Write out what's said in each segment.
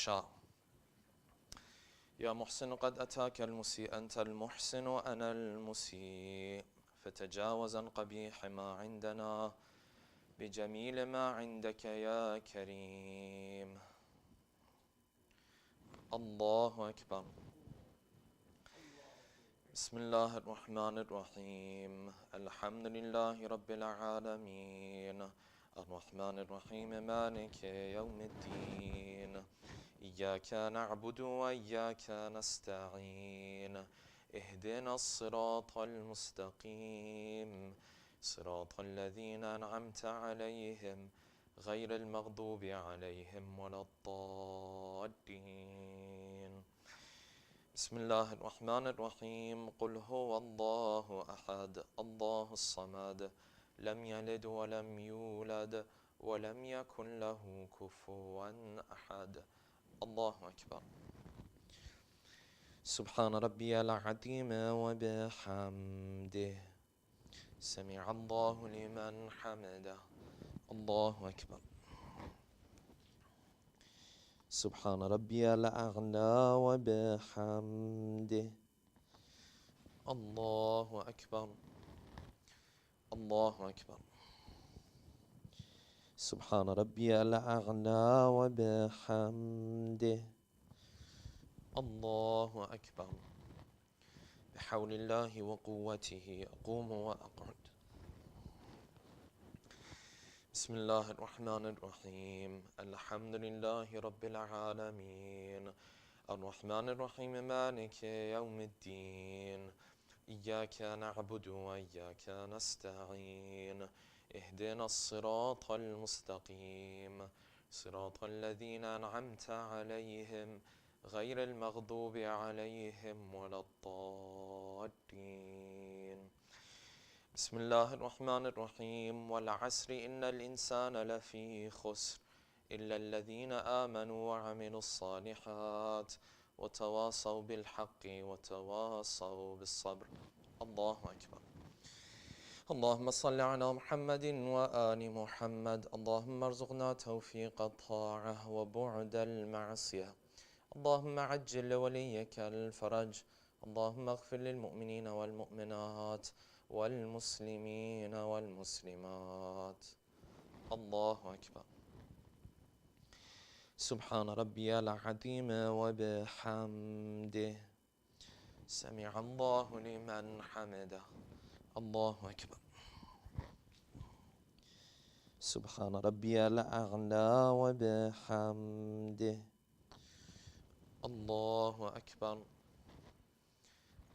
شاء. يا محسن قد أتاك المسيء، أنت المحسن وأنا المسيء، فتجاوز عن قبيح ما عندنا بجميل ما عندك يا كريم. الله أكبر. بسم الله الرحمن الرحيم. الحمد لله رب العالمين، الرحمن الرحيم، مالك يوم الدين، إياك نعبد وإياك نستعين، اهدنا الصراط المستقيم، صراط الذين أنعمت عليهم غير المغضوب عليهم ولا الضالين. بسم الله الرحمن الرحيم. قل هو الله أحد، الله الصمد، لم يلد ولم يولد ولم يكن له كفوا أحد. الله أكبر. سبحان ربي العظيم وبحمده، سمع الله لمن حمده. الله أكبر. سبحان ربي الأعلى وبحمده. الله أكبر. الله أكبر. سبحان ربي الأعلى وبحمده. الله أكبر. بحول الله وقوته أقوم وأقعد. بسم الله الرحمن الرحيم. الحمد لله رب العالمين، الرحمن الرحيم، مالك يوم الدين، إياك نعبد وإياك نستعين، اهدنا الصراط المستقيم، صراط الذين أنعمت عليهم غير المغضوب عليهم ولا الضالين. بسم الله الرحمن الرحيم. والعصر إن الإنسان لفي خسر إلا الذين آمنوا وعملوا الصالحات وتواصوا بالحق وتواصوا بالصبر. الله أكبر. اللهم صل على محمد وآل محمد. اللهم ارزقنا توفيق الطاعة وبعد المعصية. اللهم عجل لوليك الفرج. اللهم اغفر للمؤمنين والمؤمنات والمسلمين والمسلمات. الله أكبر. سبحان ربي العظيم وبحمده، سمع الله لمن حمده. الله أكبر. سبحان ربي الأعلى وبحمده. الله أكبر.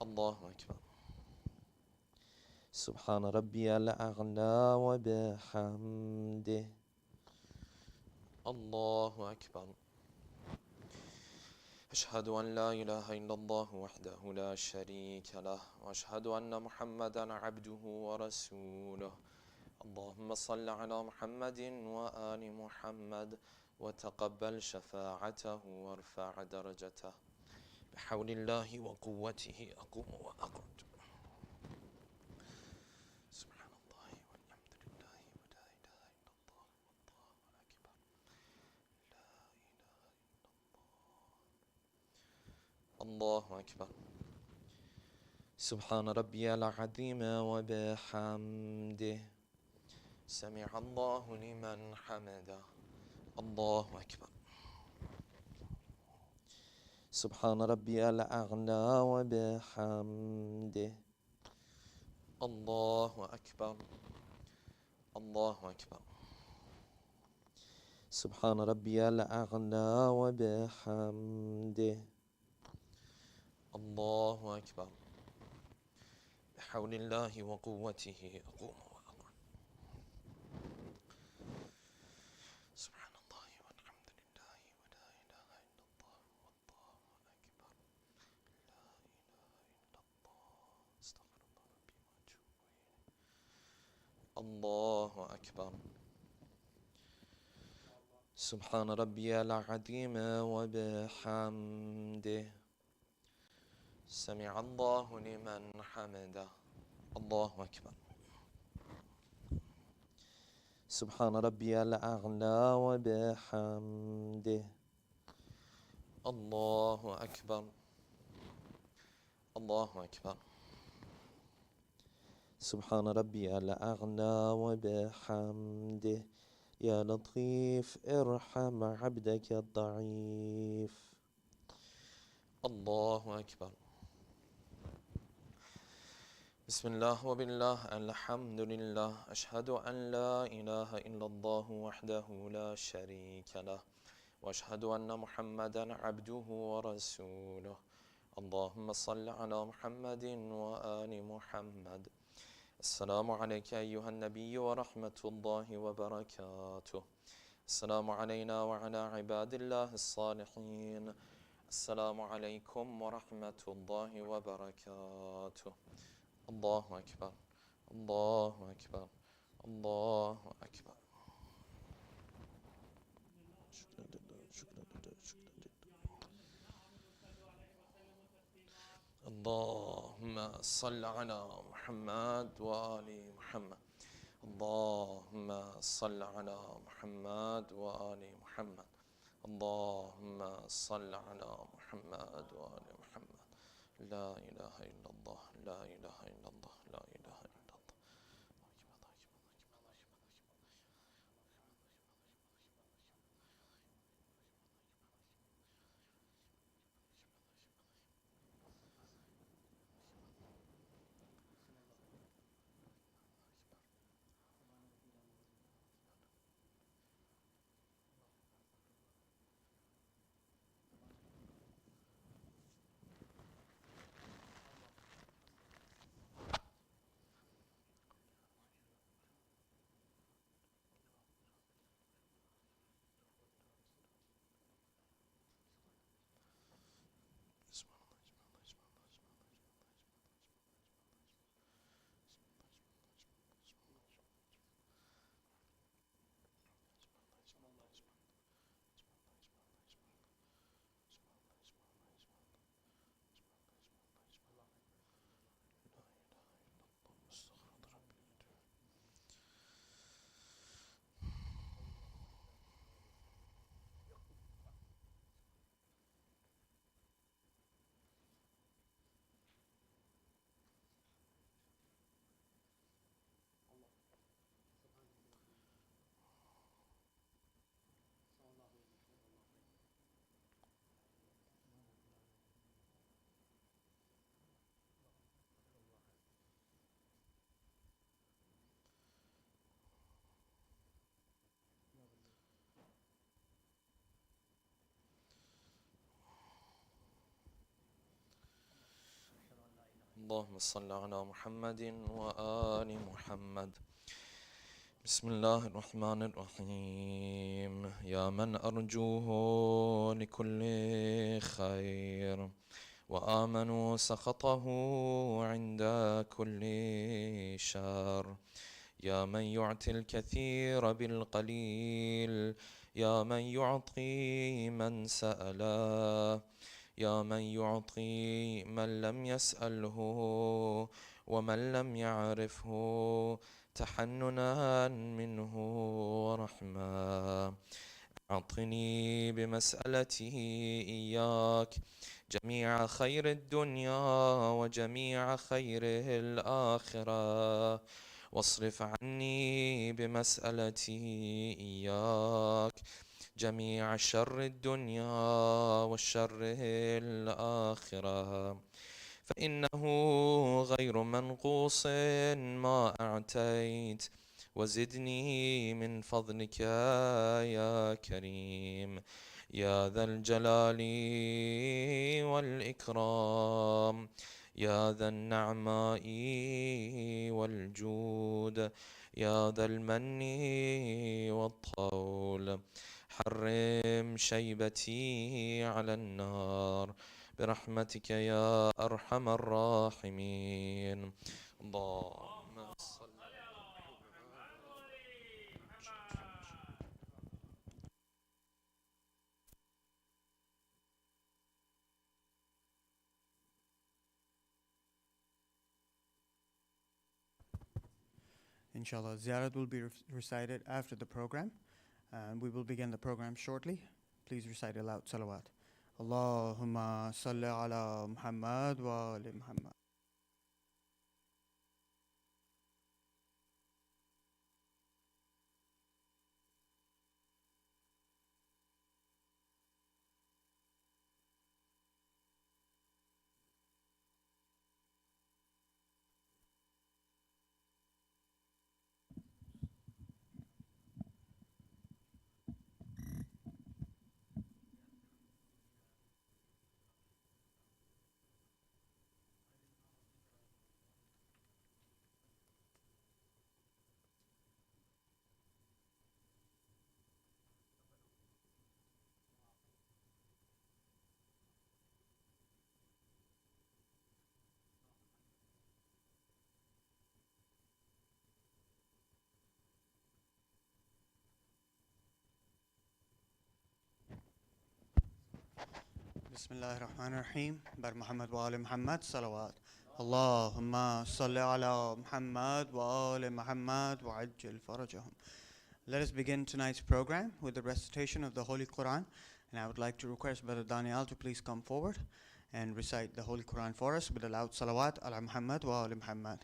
الله أكبر. سبحان ربي الأعلى وبحمده. الله أكبر. أشهد أن لا إله إلا الله وحده لا شريك له، وأشهد أن محمدا عبده ورسوله. اللهم صل على محمد وآل محمد وتقبل شفاعته وارفع درجته. بحول الله وقوته أقوم وأقعد. سبحان الله والحمد لله ولا إله إلا الله والله أكبر. لا إله إلا الله. الله أكبر. سبحان ربي العظيم وبحمده، سمع الله لمن حمده. الله أكبر. سبحان ربي الأعلى وبحمده. الله أكبر. الله أكبر. سبحان ربي الأعلى وبحمده. الله أكبر. بحول الله وقوته أقوم وأقعد. سبحان الله والحمد لله ولا إله إلا الله والله أكبر. لا إله إلا الله، استغفر الله ربي وأتوب إليه. الله أكبر. سبحان ربي العظيم وبحمده، سمع الله لمن حمده. الله أكبر. سبحان ربي الأعلى وبحمده. الله أكبر الله أكبر. سبحان ربي الأعلى وبحمده. يا لطيف ارحم عبدك الضعيف. الله أكبر. بسم الله وبالله الحمد لله. أشهد أن لا إله إلا الله وحده لا شريك له، وأشهد أن محمدا عبده ورسوله. اللهم صل على محمد وآل محمد. السلام عليك أيها النبي ورحمة الله وبركاته. السلام علينا وعلى عباد الله الصالحين. السلام عليكم ورحمة الله وبركاته. الله أكبر الله أكبر الله أكبر. شكرا لله شكرا لله شكرا لله. اللهم صل على محمد وآل محمد. اللهم صل على محمد وآل محمد. اللهم صل على محمد وآل محمد. لا إله إلا الله لا إله إلا الله لا إله إلا الله. اللهم صل على محمد وآل محمد. بسم الله الرحمن الرحيم. يا من أرجوه لكل خير، وآمنوا سخطه عند كل شر. يا من يعطي الكثير بالقليل، يا من يعطي من سأله، يا من يعطي من لم يسأله ومن لم يعرفه، تحننا منه ورحمة. أعطني بمسألته إياك جميع خير الدنيا وجميع خير الآخرة، واصرف عني بمسألته إياك جميع شر الدنيا والشر الآخرة، فإنه غير منقوص ما أعطيت، وزدني من فضلك يا كريم يا ذا الجلال والإكرام، يا ذا النعماء والجود، يا ذا المن والطول. حرم شيبتي على النار برحمتك يا أرحم الراحمين. اللهم صل. Inshallah, ziyarat will be recited after the program, and we will begin the program shortly. Please recite aloud salawat. Allahumma salli ala Muhammad wa ali Muhammad. Bismillahir Rahmanir Rahim. Bar Muhammad wa ali Muhammad salawat. Allahumma salli ala Muhammad wa ali Muhammad wa ajil farajahum. Let us begin tonight's program with the recitation of the Holy Quran. And I would like to request Brother Daniel to please come forward and recite the Holy Quran for us with a loud salawat ala Muhammad wa ali Muhammad.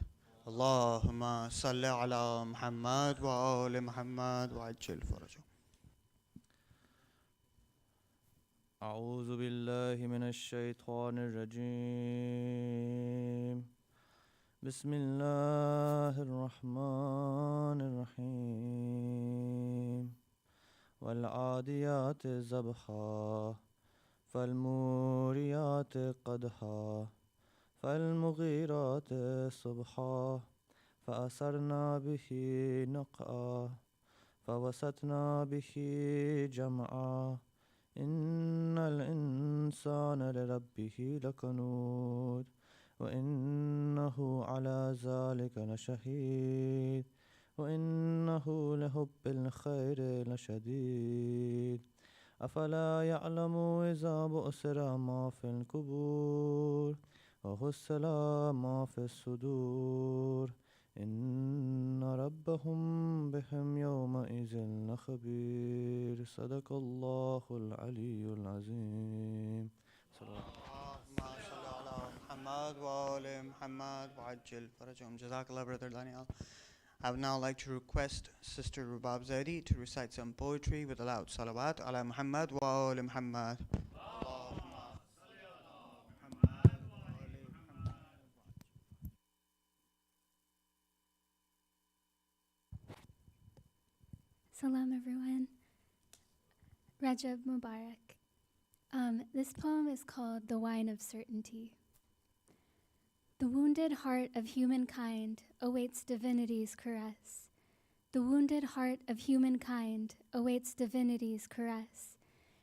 Allahumma salli ala Muhammad wa ali Muhammad wa ajil farajahum. أعوذ بالله من الشيطان الرجيم بسم الله الرحمن الرحيم والعاديات ضبحا فالموريات قدحا فالمغيرات صبحا فأثرنا به نقعا فوسطنا به جمعا إن الإنسان لربه لكنود وإنه على ذلك لشهيد وإنه لحب الخير لشديد أفلا يعلم إذا بؤسر ما في القبور وحصل ما في الصدور إن ربهم بهم يومئذ لخبير صدق الله العلي العظيم Allahumma salli ala Muhammad wa ali Muhammad wa ajil farajahum. Jazakallah, Brother Daniel. I would now like to request Sister Rubab Zaidi to recite some poetry with a loud salawat ala Muhammad wa ali Muhammad. Allahumma salli ala Muhammad wa ali Muhammad. Salam everyone. Rajab Mubarak. This poem is called The Wine of Certainty. The wounded heart of humankind awaits divinity's caress. The wounded heart of humankind awaits divinity's caress.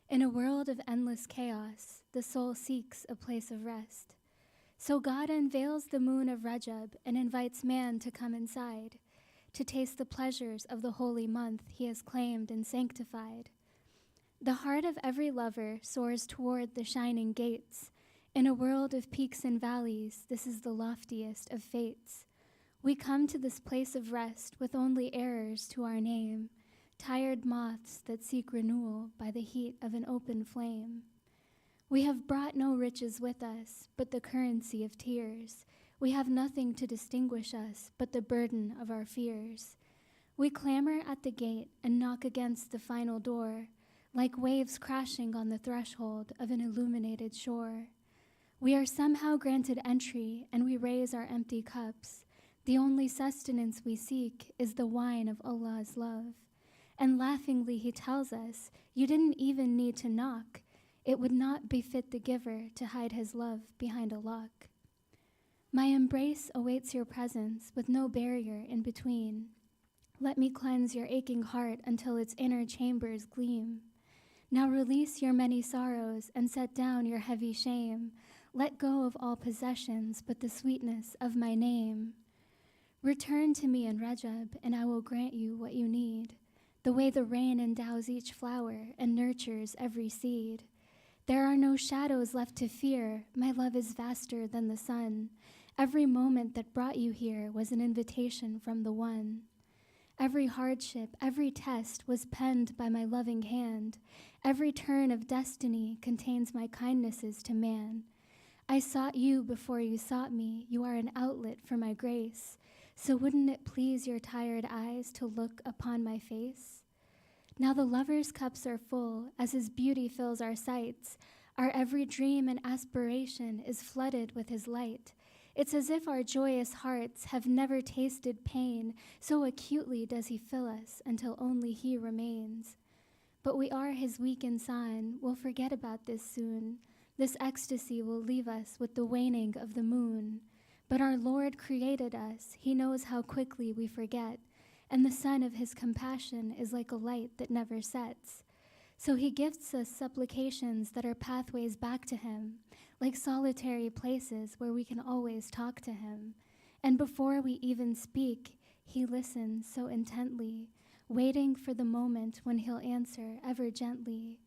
In a world of endless chaos, the soul seeks a place of rest. So God unveils the moon of Rajab and invites man to come inside, to taste the pleasures of the holy month he has claimed and sanctified. The heart of every lover soars toward the shining gates. In a world of peaks and valleys, this is the loftiest of fates. We come to this place of rest with only errors to our name, tired moths that seek renewal by the heat of an open flame. We have brought no riches with us, but the currency of tears. We have nothing to distinguish us but the burden of our fears. We clamor at the gate and knock against the final door, like waves crashing on the threshold of an illuminated shore. We are somehow granted entry, and we raise our empty cups. The only sustenance we seek is the wine of Allah's love. And laughingly he tells us, you didn't even need to knock. It would not befit the giver to hide his love behind a lock. My embrace awaits your presence with no barrier in between. Let me cleanse your aching heart until its inner chambers gleam. Now release your many sorrows and set down your heavy shame. Let go of all possessions but the sweetness of my name. Return to me in Rajab and I will grant you what you need, the way the rain endows each flower and nurtures every seed. There are no shadows left to fear. My love is vaster than the sun. Every moment that brought you here was an invitation from the One. Every hardship, every test was penned by my loving hand. Every turn of destiny contains my kindnesses to man. I sought you before you sought me. You are an outlet for my grace. So wouldn't it please your tired eyes to look upon my face? Now the lover's cups are full, as his beauty fills our sights. Our every dream and aspiration is flooded with his light. It's as if our joyous hearts have never tasted pain, so acutely does he fill us until only he remains. But we are his weak insan, we'll forget about this soon. This ecstasy will leave us with the waning of the moon. But our Lord created us, he knows how quickly we forget, and the sun of his compassion is like a light that never sets. So he gifts us supplications that are pathways back to him, like solitary places where we can always talk to him. And before we even speak, he listens so intently, waiting for the moment when he'll answer ever gently.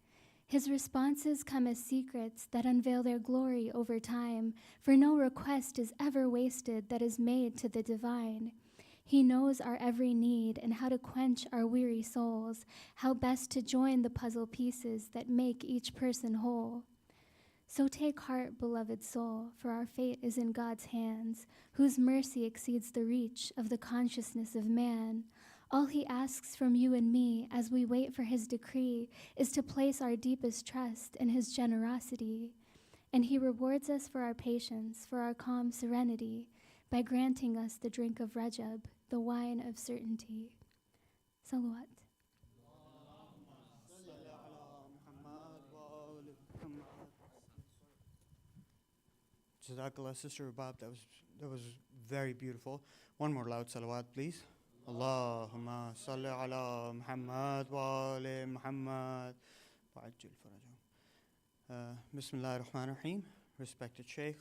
His responses come as secrets that unveil their glory over time, for no request is ever wasted that is made to the divine. He knows our every need and how to quench our weary souls, how best to join the puzzle pieces that make each person whole. So take heart, beloved soul, for our fate is in God's hands, whose mercy exceeds the reach of the consciousness of man. All he asks from you and me as we wait for his decree is to place our deepest trust in his generosity. And he rewards us for our patience, for our calm serenity, by granting us the drink of Rajab, the wine of certainty. Salawat. Jazakallah, Sister Rabab, that was very beautiful. One more loud salawat, please. Allahumma salli ala Muhammad wa ali Muhammad wa ajil farajahum. Bismillah ar-Rahman ar-Rahim. Respected Shaykh,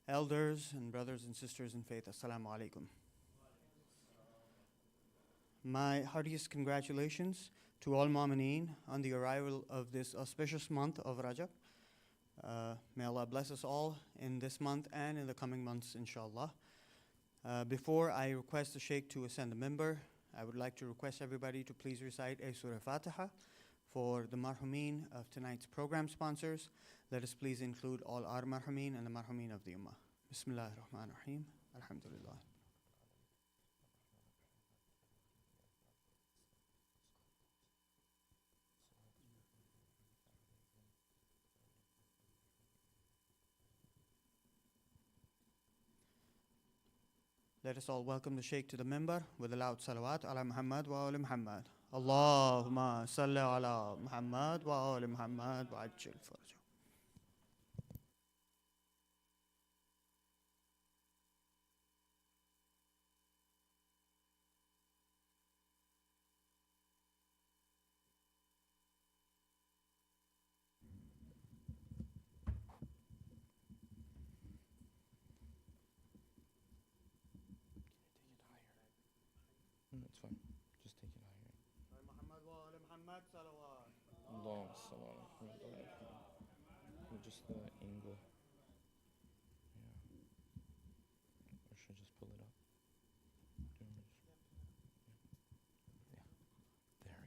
elders and brothers and sisters in faith, Assalamu alaikum. My heartiest congratulations to all Mu'mineen on the arrival of this auspicious month of Rajab. May Allah bless us all in this month and in the coming months, inshallah. Before I request the Shaykh to ascend the minbar, I would like to request everybody to please recite a Surah Fatiha for the marhumeen of tonight's program sponsors. Let us please include all our marhumeen and the marhumeen of the Ummah. Bismillah ar-Rahman ar-Rahim. Alhamdulillah. Let us all welcome the Shaykh to the minbar with a loud salawat ala Muhammad wa ali Muhammad. Allahumma salli ala Muhammad wa ali Muhammad wa ajil farajahum. It's fine. Just take it higher. Muhammad wa ali Muhammad salawat. Allahumma salli ala Muhammad wa ala Muhammad. Just the angle. Yeah. Or should I just pull it up? Yeah.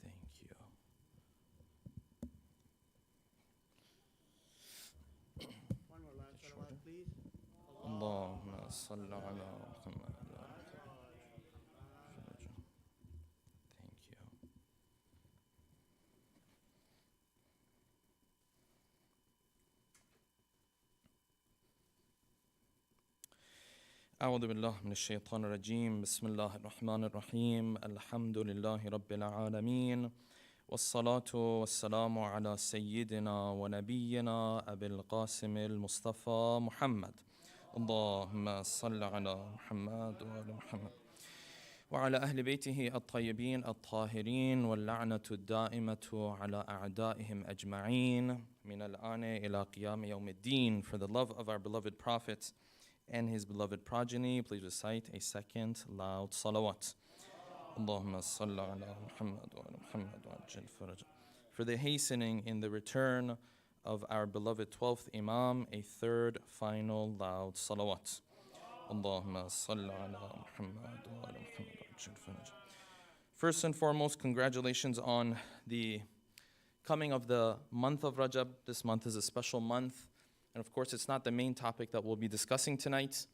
There we go. Thank you. One more loud salawat, please. Allahumma salli ala Muhammad wa ala Muhammad. Thank you. أعوذ بالله من الشيطان الرجيم بسم الله الرحمن الرحيم الحمد لله رب العالمين والصلاة والسلام على سيدنا ونبينا أبي القاسم المصطفى محمد اللهم صل على محمد وآل محمد وعلى أهل بيته الطيبين الطاهرين واللعنة الدائمة على أعدائهم أجمعين من الآن إلى قيام يوم الدين. For the love of our beloved Prophet and his beloved progeny, please recite a second loud salawat. Allahumma salli ala Muhammad wa ala Muhammad wa ajil farajah. For the hastening in the return of our beloved 12th Imam, a third final loud salawat. Allahumma salli ala Muhammad wa ala Muhammad wa ajil farajah. First and foremost, congratulations on the coming of the month of Rajab. This month is a special month. And of course, it's not the main topic that we'll be discussing tonight.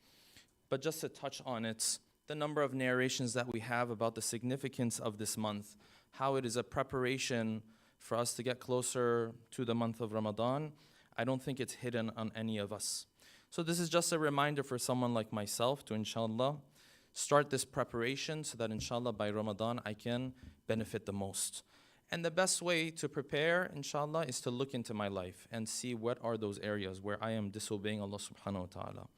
But just to touch on it, the number of narrations that we have about the significance of this month, how it is a preparation for us to get closer to the month of Ramadan, I don't think it's hidden on any of us. So this is just a reminder for someone like myself to, inshallah, start this preparation so that, inshallah, by Ramadan I can benefit the most. And the best way to prepare, inshallah, is to look into my life and see what are those areas where I am disobeying Allah subhanahu wa ta'ala.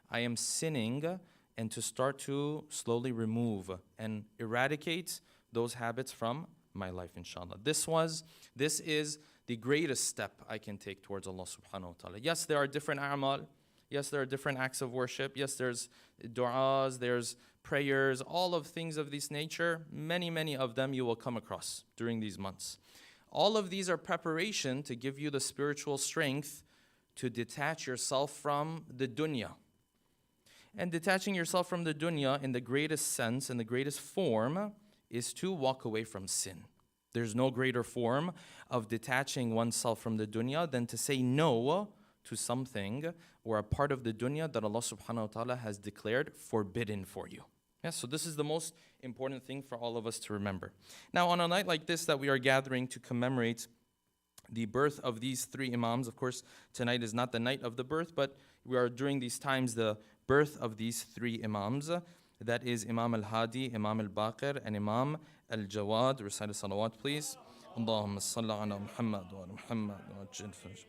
I am sinning, and to start to slowly remove and eradicate those habits from my life, inshallah. This is the greatest step I can take towards Allah subhanahu wa ta'ala. Yes, there are different a'mal. Yes, there are different acts of worship. Yes, there's du'as, there's prayers, all of things of this nature. Many, many of them you will come across during these months. All of these are preparation to give you the spiritual strength to detach yourself from the dunya. And detaching yourself from the dunya in the greatest sense, in the greatest form, is to walk away from sin. There's no greater form of detaching oneself from the dunya than to say no to something or a part of the dunya that Allah subhanahu wa ta'ala has declared forbidden for you. Yes, so this is the most important thing for all of us to remember. Now, on a night like this that we are gathering to commemorate the birth of these three Imams, of course, tonight is not the night of the birth, but we are during these times the birth of these three Imams. That is Imam al-Hadi, Imam al-Baqir, and Imam al-Jawad. Recite a salawat, please. Allahumma salli ala Muhammad wa ala Muhammad wa ajil faraj.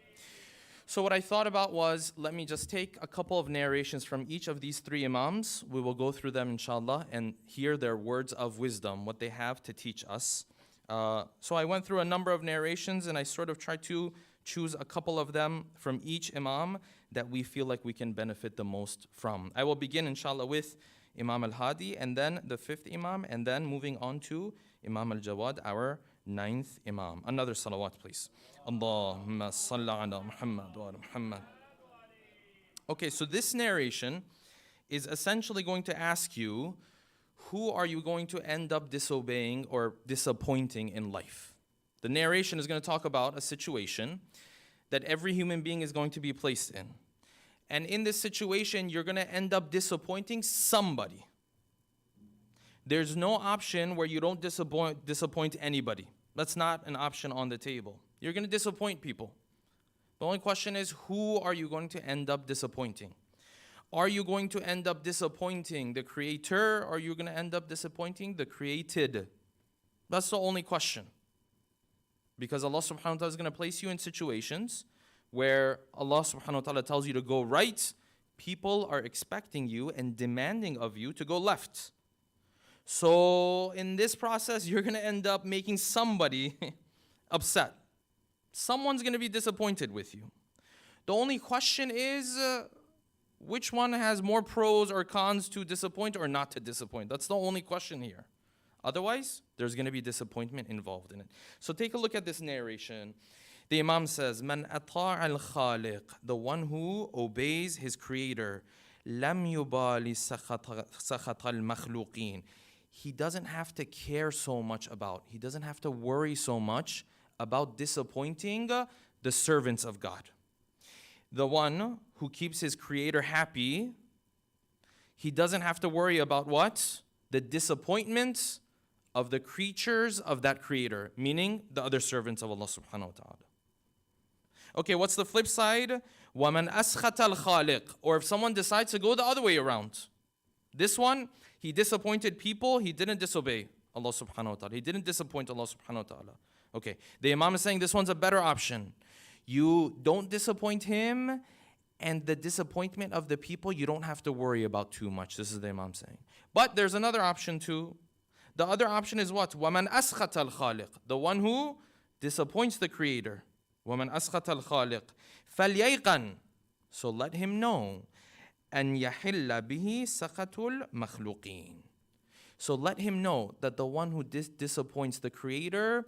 So what I thought about was, let me just take a couple of narrations from each of these three Imams. We will go through them, inshallah, and hear their words of wisdom, what they have to teach us. So I went through a number of narrations, and I sort of tried to choose a couple of them from each Imam that we feel like we can benefit the most from. I will begin, inshallah, with Imam al-Hadi, and then the fifth Imam, and then moving on to Imam al-Jawad, our ninth Imam. Another salawat, please. Allahumma salli ala Muhammad wa ala Muhammad. Okay, so this narration is essentially going to ask you, who are you going to end up disobeying or disappointing in life? The narration is going to talk about a situation that every human being is going to be placed in. And in this situation, you're going to end up disappointing somebody. There's no option where you don't disappoint anybody. That's not an option on the table. You're going to disappoint people. The only question is, who are you going to end up disappointing? Are you going to end up disappointing the creator, or are you going to end up disappointing the created? That's the only question. Because Allah subhanahu wa ta'ala is going to place you in situations where Allah subhanahu wa ta'ala tells you to go right. People are expecting you and demanding of you to go left. So in this process, you're going to end up making somebody upset. Someone's going to be disappointed with you. The only question is, which one has more pros or cons to disappoint or not to disappoint? That's the only question here. Otherwise, there's going to be disappointment involved in it. So take a look at this narration. The Imam says, "Man ata' al-khaliq," the one who obeys his creator, lam yubali sakhat al-makhluqin. He doesn't have to care so much about, he doesn't have to worry so much about disappointing the servants of God. The one who keeps his creator happy, he doesn't have to worry about what? The disappointment of the creatures of that creator, meaning the other servants of Allah subhanahu wa ta'ala. Okay, what's the flip side? وَمَنْ أَسْخَتَ الْخَالِقِ. Or if someone decides to go the other way around. This one, he disappointed people, he didn't disobey Allah subhanahu wa ta'ala. He didn't disappoint Allah subhanahu wa ta'ala. Okay, the Imam is saying this one's a better option. You don't disappoint him, and the disappointment of the people you don't have to worry about too much. This is the Imam saying. But there's another option too. The other option is what? وَمَنْ أَسْخَتَ الْخَالِقِ. The one who disappoints the Creator. وَمَنْ أَسْخَتَ الْخَالِقِ فَلْيَيْقَنْ. So let him know. أَنْ يَحِلَّ بِهِ سَخَةُ الْمَخْلُقِينَ. So let him know that the one who disappoints the Creator,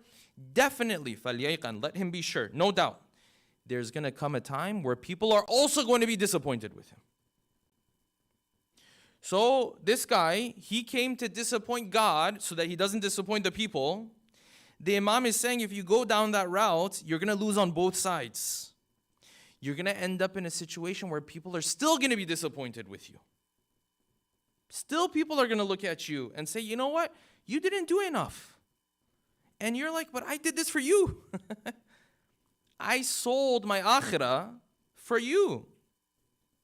definitely, فَلْيَيْقَنْ, let him be sure, no doubt, there's going to come a time where people are also going to be disappointed with him. So this guy, he came to disappoint God so that he doesn't disappoint the people. The Imam is saying if you go down that route, you're going to lose on both sides. You're going to end up in a situation where people are still going to be disappointed with you. Still people are going to look at you and say, you know what? You didn't do enough. And you're like, but I did this for you. I sold my akhirah for you.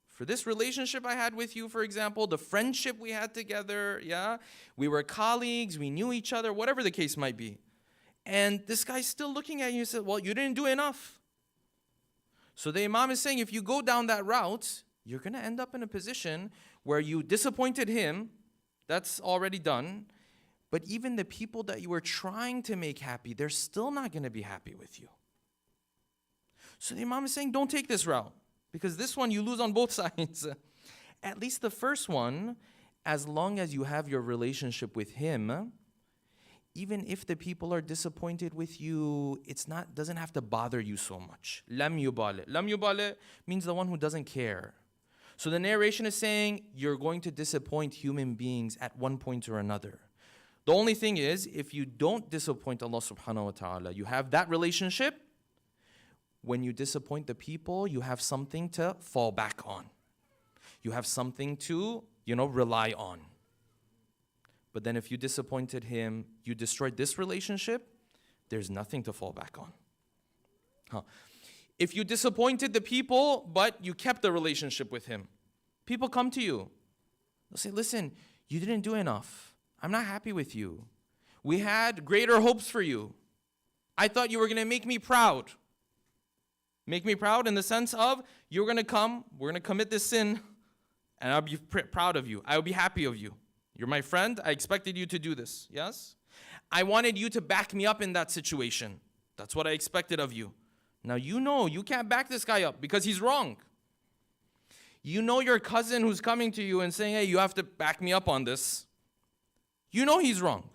For this relationship I had with you, for example, the friendship we had together, yeah? We were colleagues, we knew each other, whatever the case might be. And this guy's still looking at you and said, well, you didn't do enough. So the Imam is saying if you go down that route, you're going to end up in a position where you disappointed him. That's already done. But even the people that you were trying to make happy, they're still not going to be happy with you. So the Imam is saying, don't take this route. Because this one, you lose on both sides. At least the first one, as long as you have your relationship with him, even if the people are disappointed with you, doesn't have to bother you so much. Lam yubale. Lam yubale means the one who doesn't care. So the narration is saying you're going to disappoint human beings at one point or another. The only thing is, if you don't disappoint Allah subhanahu wa ta'ala, you have that relationship. When you disappoint the people, you have something to fall back on. You have something to, rely on. But then if you disappointed him, you destroyed this relationship, there's nothing to fall back on. If you disappointed the people, but you kept the relationship with him, people come to you. They'll say, listen, you didn't do enough. I'm not happy with you. We had greater hopes for you. I thought you were going to make me proud. Make me proud in the sense of, you're going to come, we're going to commit this sin, and I'll be proud of you. I'll be happy of you. You're my friend. I expected you to do this. Yes? I wanted you to back me up in that situation. That's what I expected of you. Now you know you can't back this guy up because he's wrong. You know your cousin who's coming to you and saying, hey, you have to back me up on this. You know he's wrong.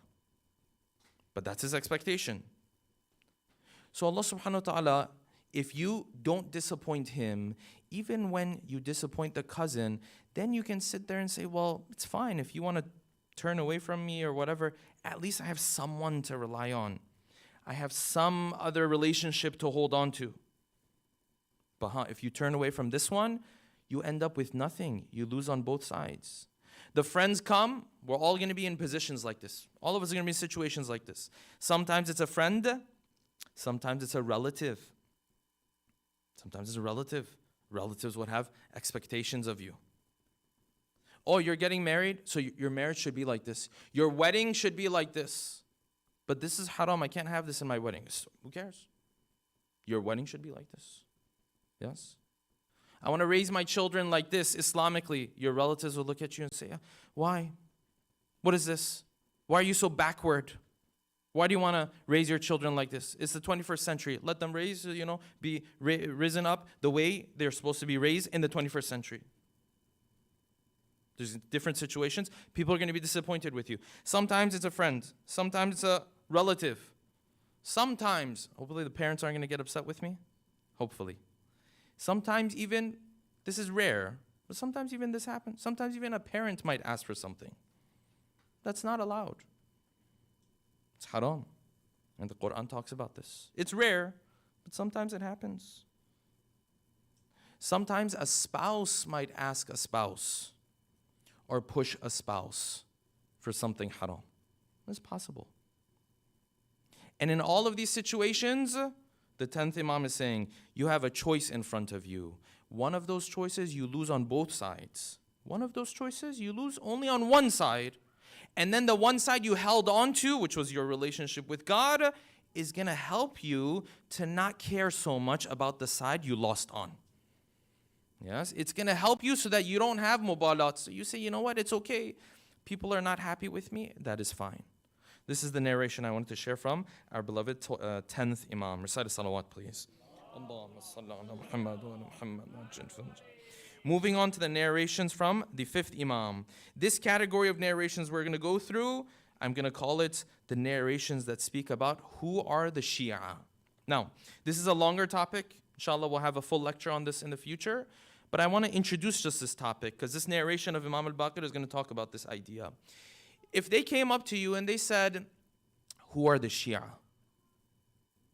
But that's his expectation. So Allah subhanahu wa ta'ala, if you don't disappoint him, even when you disappoint the cousin, then you can sit there and say, well, it's fine. If you want to turn away from me or whatever, at least I have someone to rely on. I have some other relationship to hold on to. But if you turn away from this one, you end up with nothing. You lose on both sides. The friends come, we're all going to be in positions like this. All of us are going to be in situations like this. Sometimes it's a friend, sometimes it's a relative. Sometimes it's a relative. Relatives would have expectations of you. Oh, you're getting married, so your marriage should be like this. Your wedding should be like this. But this is haram, I can't have this in my wedding. So who cares? Your wedding should be like this. Yes? I want to raise my children like this, Islamically. Your relatives will look at you and say, why? What is this? Why are you so backward? Why do you want to raise your children like this? It's the 21st century. Let them be risen up the way they're supposed to be raised in the 21st century. There's different situations. People are going to be disappointed with you. Sometimes it's a friend. Sometimes it's a relative. Sometimes, hopefully the parents aren't going to get upset with me. Hopefully. Sometimes even, this is rare, but sometimes even this happens. Sometimes even a parent might ask for something. That's not allowed. It's haram. And the Quran talks about this. It's rare, but sometimes it happens. Sometimes a spouse might ask a spouse or push a spouse for something haram. It's possible. And in all of these situations, the 10th Imam is saying, you have a choice in front of you. One of those choices, you lose on both sides. One of those choices, you lose only on one side. And then the one side you held on to, which was your relationship with God, is going to help you to not care so much about the side you lost on. Yes, it's going to help you so that you don't have mubalat. So you say, you know what, it's okay. People are not happy with me. That is fine. This is the narration I wanted to share from our beloved 10th Imam. Recite a salawat, please. Moving on to the narrations from the 5th Imam. This category of narrations we're going to go through, I'm going to call it the narrations that speak about who are the Shia. Now, this is a longer topic. Inshallah, we'll have a full lecture on this in the future. But I want to introduce just this topic because this narration of Imam al-Baqir is going to talk about this idea. If they came up to you and they said, who are the Shia?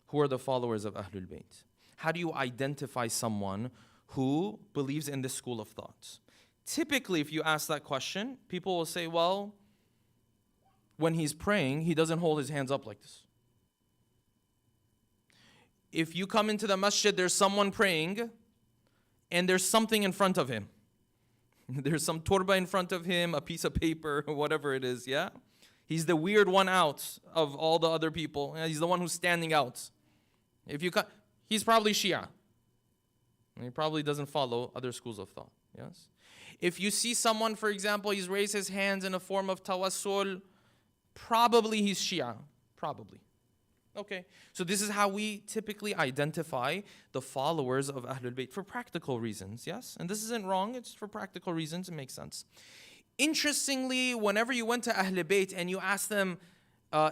Who are the followers of Ahlul Bayt? How do you identify someone who believes in this school of thought? Typically, if you ask that question, people will say, well, when he's praying, he doesn't hold his hands up like this. If you come into the masjid, there's someone praying, and there's something in front of him. There's some turba in front of him, a piece of paper, whatever it is, yeah? He's the weird one out of all the other people. He's the one who's standing out. He's probably Shia. And he probably doesn't follow other schools of thought, yes? If you see someone, for example, he's raised his hands in a form of tawassul, probably he's Shia, probably. Okay, so this is how we typically identify the followers of Ahlul Bayt for practical reasons, yes? And this isn't wrong, it's for practical reasons, it makes sense. Interestingly, whenever you went to Ahlul Bayt and you asked them,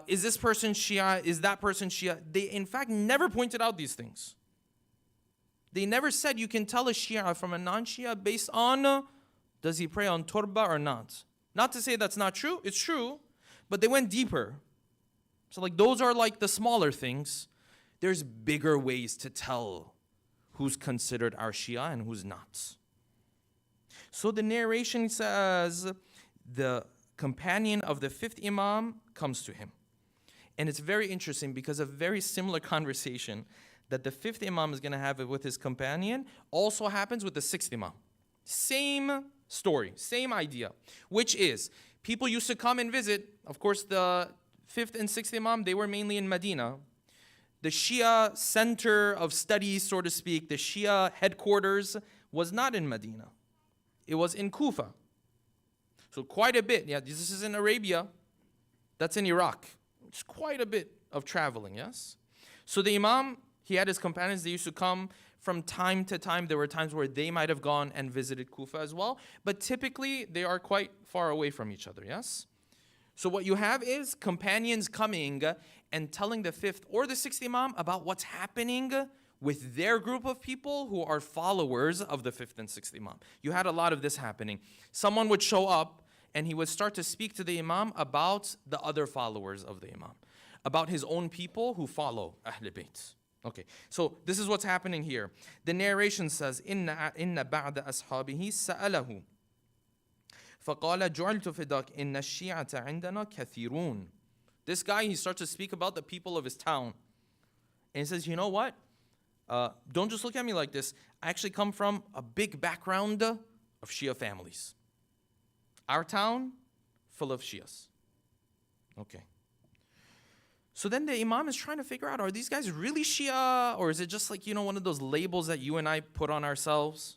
is this person Shia, is that person Shia, they in fact never pointed out these things. They never said you can tell a Shia from a non-Shia based on, does he pray on turba or not? Not to say that's not true, it's true, but they went deeper. So like those are like the smaller things. There's bigger ways to tell who's considered our Shia and who's not. So the narration says the companion of the fifth Imam comes to him. And it's very interesting because a very similar conversation that the fifth Imam is going to have with his companion also happens with the sixth Imam. Same story, same idea, which is people used to come and visit. Of course, the fifth and sixth Imam, they were mainly in Medina. The Shia center of studies, so to speak, the Shia headquarters was not in Medina. It was in Kufa. So quite a bit. Yeah, this is in Arabia. That's in Iraq. It's quite a bit of traveling, yes? So the Imam, he had his companions. They used to come from time to time. There were times where they might have gone and visited Kufa as well. But typically, they are quite far away from each other, yes? So what you have is companions coming and telling the fifth or the sixth Imam about what's happening with their group of people who are followers of the fifth and sixth Imam. You had a lot of this happening. Someone would show up and he would start to speak to the Imam about the other followers of the Imam, about his own people who follow Ahl Bayt. Okay, so this is what's happening here. The narration says, Inna ba'da ashabihi sa'alahu. فَقَالَ جُعِلْتُ فِدَاكَ إِنَّ الشِّيَعَةَ عِنْدَنَا كَثِيرُونَ. This guy, he starts to speak about the people of his town. And he says, you know what? Don't just look at me like this. I actually come from a big background of Shia families. Our town, full of Shias. Okay. So then the Imam is trying to figure out, are these guys really Shia? Or is it just like, one of those labels that you and I put on ourselves?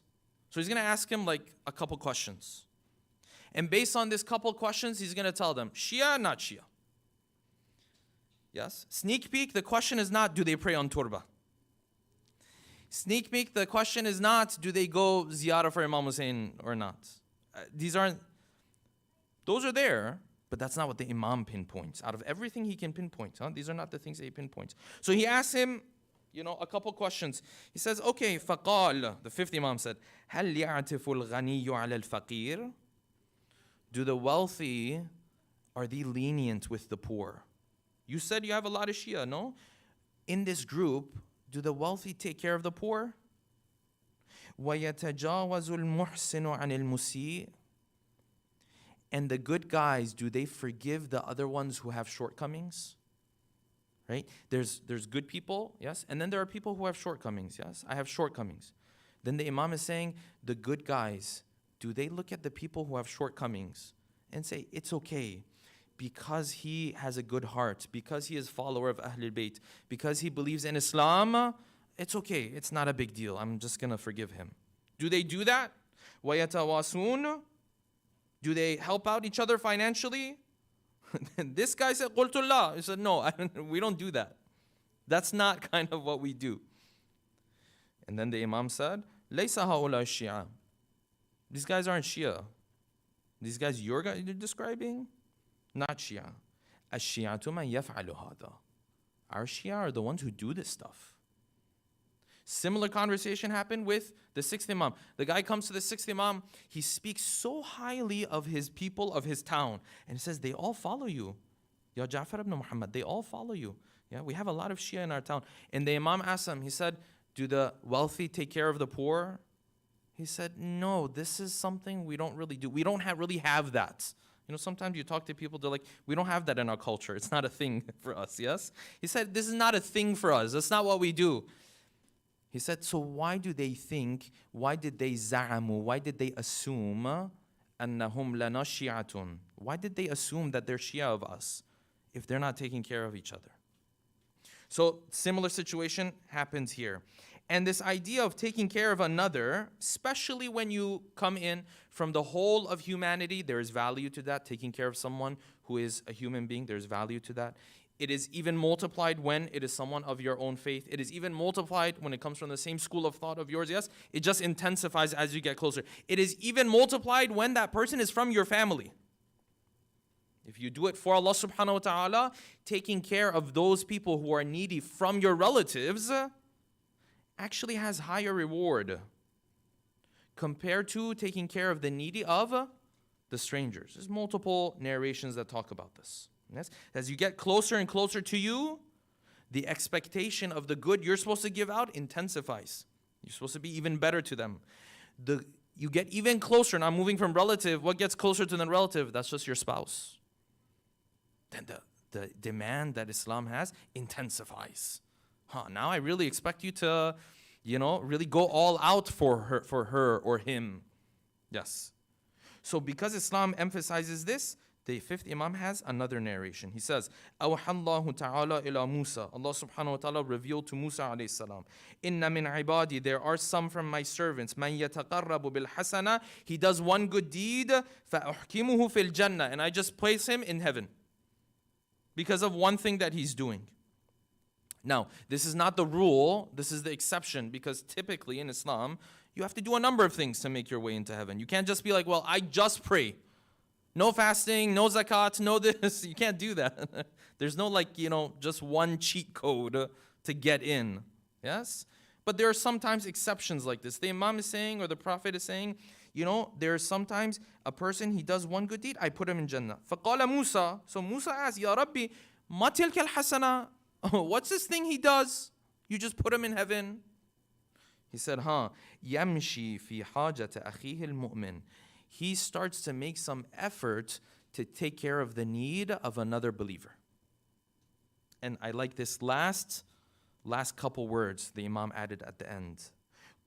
So he's going to ask him like a couple questions. And based on this couple questions, he's going to tell them, Shia, not Shia. Yes? Sneak peek, the question is not, do they pray on turba? Sneak peek, the question is not, do they go ziyarah for Imam Hussein or not? Those are there, but that's not what the Imam pinpoints. Out of everything he can pinpoint, these are not the things that he pinpoints. So he asks him, a couple questions. He says, okay, فقال, the fifth Imam said, هل يعتف الغني على الفقير? Do the wealthy, are they lenient with the poor? You said you have a lot of Shia, no? In this group, do the wealthy take care of the poor? وَيَتَجَاوَزُ الْمُحْسِنُ عَنِ الْمُسِيءِ. And the good guys, do they forgive the other ones who have shortcomings? Right? There's good people, yes? And then there are people who have shortcomings, yes? I have shortcomings. Then the Imam is saying, the good guys, do they look at the people who have shortcomings and say, it's okay, because he has a good heart, because he is a follower of Ahlul Bayt, because he believes in Islam, it's okay, it's not a big deal, I'm just going to forgive him. Do they do that? وَيَتَوَاسُونَ. Do they help out each other financially? This guy said, قُلْتُ اللَّهِ. He said, no, we don't do that. That's not kind of what we do. And then the Imam said, لَيْسَ هَؤُلَاءِ الشِّيَعَةِ. These guys aren't Shia. These guys you're describing, not Shia. الشِّيَعَةُ مَنْ يَفْعَلُ هَذَا. Our Shia are the ones who do this stuff. Similar conversation happened with the sixth Imam. The guy comes to the sixth Imam. He speaks so highly of his people, of his town. And he says, they all follow you. Ya Ja'far ibn Muhammad, they all follow you. Yeah, we have a lot of Shia in our town. And the Imam asked him, he said, do the wealthy take care of the poor? He said, no, this is something we don't really do. We don't really have that. You know, sometimes you talk to people, they're like, we don't have that in our culture. It's not a thing for us, yes? He said, this is not a thing for us. That's not what we do. He said, so why did they za'amu, why did they assume annahum lana shi'atun? Why did they assume that they're Shia of us if they're not taking care of each other? So similar situation happens here. And this idea of taking care of another, especially when you come in from the whole of humanity, there is value to that. Taking care of someone who is a human being, there's value to that. It is even multiplied when it is someone of your own faith. It is even multiplied when it comes from the same school of thought of yours. Yes, it just intensifies as you get closer. It is even multiplied when that person is from your family. If you do it for Allah subhanahu wa ta'ala, taking care of those people who are needy from your relatives actually has higher reward compared to taking care of the needy of the strangers. There's multiple narrations that talk about this. Yes? As you get closer and closer to you, the expectation of the good you're supposed to give out intensifies. You're supposed to be even better to them. You get even closer. Now moving from relative, what gets closer to the relative? That's just your spouse. Then the demand that Islam has intensifies. Now I really expect you to, really go all out for her or him. Yes. So because Islam emphasizes this, the fifth Imam has another narration. He says, أَوْحَى اللَّهُ تَعَالَى إِلَى Musa. Allah subhanahu wa ta'ala revealed to Musa alayhi salam. إِنَّ مِنْ عِبَادِي. There are some from my servants. مَنْ يَتَقَرَّبُ بِالْحَسَنَةِ. He does one good deed. فَأُحْكِمُهُ فِي الْجَنَّةِ. And I just place him in heaven because of one thing that he's doing. Now, this is not the rule, this is the exception, because typically in Islam, you have to do a number of things to make your way into heaven. You can't just be like, well, I just pray. No fasting, no zakat, no this. You can't do that. There's no just one cheat code to get in. Yes? But there are sometimes exceptions like this. The Imam is saying, or the Prophet is saying, there is sometimes a person, he does one good deed, I put him in Jannah. فَقَالَ Musa. So Musa asked, Ya Rabbi, مَا تِلْكَ الْحَسَنَةِ. What's this thing he does? You just put him in heaven? He said, يَمْشِي فِي حَاجَةِ أَخِيهِ الْمُؤْمِنِ. He starts to make some effort to take care of the need of another believer. And I like this last couple words the Imam added at the end.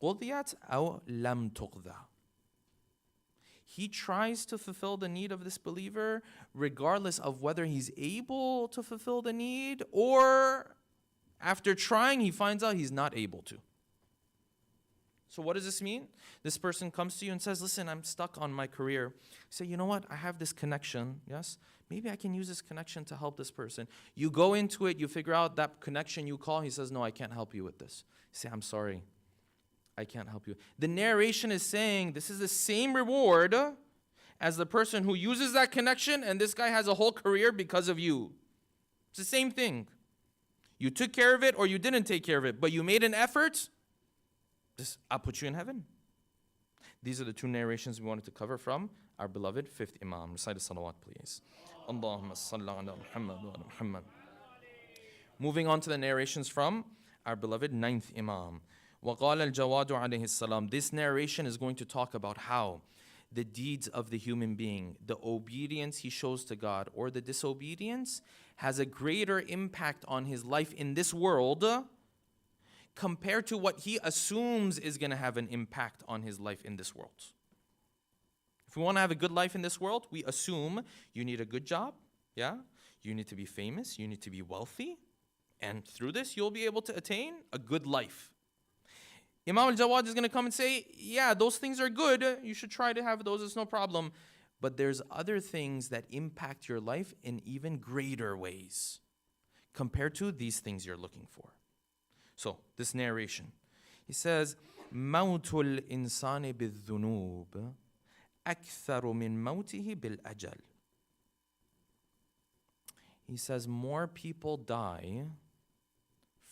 قُضِيَتْ أَوْ لَمْ تُقْضَى. He tries to fulfill the need of this believer regardless of whether he's able to fulfill the need, or after trying he finds out he's not able to. So what does this mean? This person comes to you and says, listen, I'm stuck on my career. You say, you know what? I have this connection. Yes? Maybe I can use this connection to help this person. You go into it, you figure out that connection, you call. He says, no, I can't help you with this. You say, I'm sorry. I can't help you. The narration is saying this is the same reward as the person who uses that connection, and this guy has a whole career because of you. It's the same thing. You took care of it or you didn't take care of it, but you made an effort. I'll put you in heaven. These are the two narrations we wanted to cover from our beloved fifth Imam. Recite the salawat, please. Allahumma salli ala Muhammad wa ala Muhammad. Moving on to the narrations from our beloved ninth Imam. وَقَالَ الْجَوَادُ عَلَيْهِ السَّلَامُ. This narration is going to talk about how the deeds of the human being, the obedience he shows to God or the disobedience, has a greater impact on his life in this world compared to what he assumes is going to have an impact on his life in this world. If we want to have a good life in this world, we assume you need a good job, yeah? You need to be famous, you need to be wealthy, and through this you'll be able to attain a good life. Imam al-Jawad is going to come and say, yeah, those things are good. You should try to have those. It's no problem. But there's other things that impact your life in even greater ways compared to these things you're looking for. So, this narration. He says, مَوْتُ الْإِنسَانِ بِالذُّنُوبِ أَكْثَرُ مِنْ مَوْتِهِ بِالْأَجَلِ. He says, more people die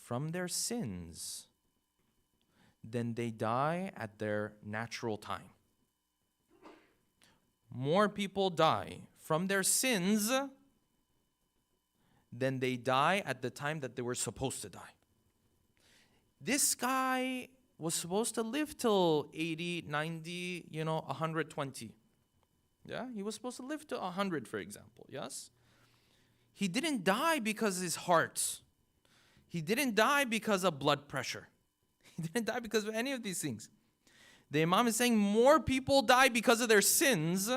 from their sins then they die at their natural time. More people die from their sins than they die at the time that they were supposed to die. This guy was supposed to live till 80, 90, 120. Yeah, he was supposed to live to 100, for example, yes? He didn't die because of his heart. He didn't die because of blood pressure. He didn't die because of any of these things. The Imam is saying more people die because of their sins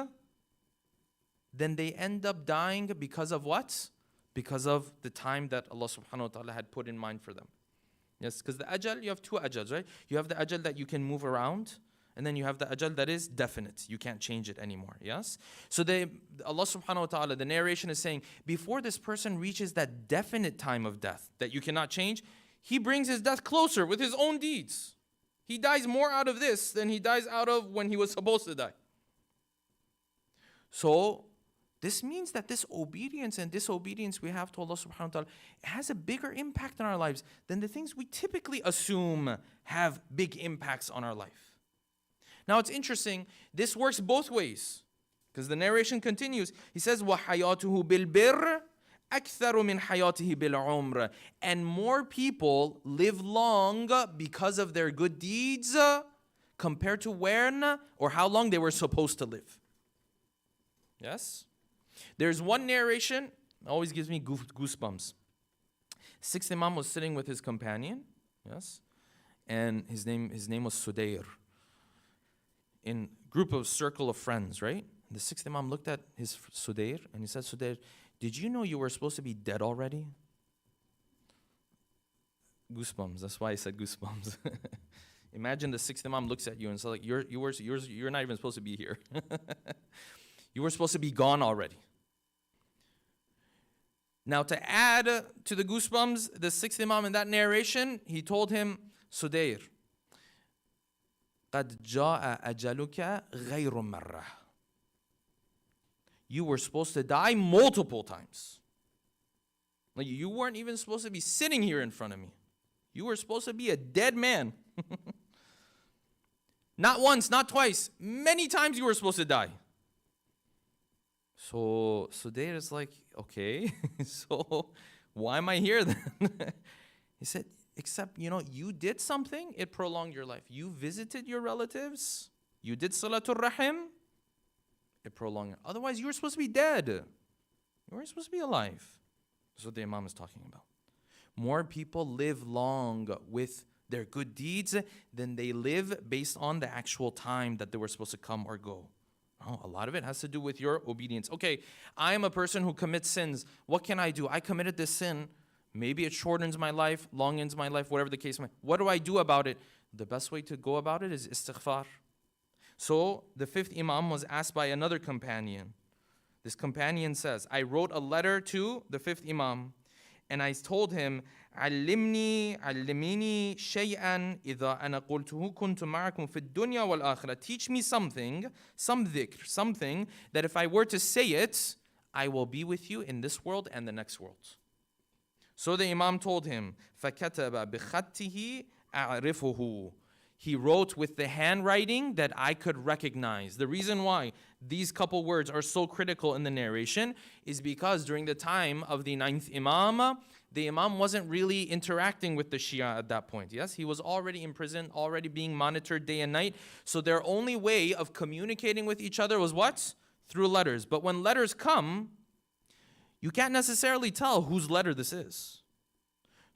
than they end up dying because of what? Because of the time that Allah subhanahu wa ta'ala had put in mind for them. Yes, because the ajal, you have two ajals, right? You have the ajal that you can move around, and then you have the ajal that is definite. You can't change it anymore, yes? So Allah subhanahu wa ta'ala, the narration is saying, before this person reaches that definite time of death that you cannot change, he brings his death closer with his own deeds. He dies more out of this than he dies out of when he was supposed to die. So this means that this obedience and disobedience we have to Allah subhanahu wa ta'ala has a bigger impact on our lives than the things we typically assume have big impacts on our life. Now it's interesting, this works both ways, because the narration continues. He says, وَحَيَاتُهُ بِالْبِرِّ أَكْثَرُ مِنْ حَيَاتِهِ بِالْعُمْرِ. And more people live long because of their good deeds compared to when or how long they were supposed to live. Yes? There's one narration, always gives me goosebumps. Sixth Imam was sitting with his companion, yes? And his name was Sudair. In group of circle of friends, right? The sixth Imam looked at his Sudair and he said, Sudair, did you know you were supposed to be dead already? Goosebumps. That's why I said goosebumps. Imagine the sixth Imam looks at you and says, like, you're not even supposed to be here. You were supposed to be gone already. Now to add to the goosebumps, the sixth Imam in that narration, he told him, Sudair, قَدْ جَاءَ أَجَلُكَ غَيْرُ مَرَّةٍ. You were supposed to die multiple times. Like, you weren't even supposed to be sitting here in front of me. You were supposed to be a dead man. Not once, not twice. Many times you were supposed to die. So Sudair is like, okay, so why am I here then? He said, except, you did something, it prolonged your life. You visited your relatives, you did Salatul Rahim, it prolonged it. Otherwise, you were supposed to be dead. You weren't supposed to be alive. That's what the Imam is talking about. More people live long with their good deeds than they live based on the actual time that they were supposed to come or go. Oh, a lot of it has to do with your obedience. Okay, I am a person who commits sins. What can I do? I committed this sin. Maybe it shortens my life, longens my life, whatever the case may be. What do I do about it? The best way to go about it is istighfar. So the fifth Imam was asked by another companion. This companion says, I wrote a letter to the fifth Imam and I told him, علمني شيئا إذا أنا قلته كنت معكم في الدنيا والآخرة. Teach me something, some dhikr, something that if I were to say it, I will be with you in this world and the next world. So the Imam told him, فَكَتَبَ بِخَطِّهِ أَعْرِفُهُ. He wrote with the handwriting that I could recognize. The reason why these couple words are so critical in the narration is because during the time of the ninth Imam, the Imam wasn't really interacting with the Shia at that point. Yes, he was already in prison, already being monitored day and night. So their only way of communicating with each other was what? Through letters. But when letters come, you can't necessarily tell whose letter this is.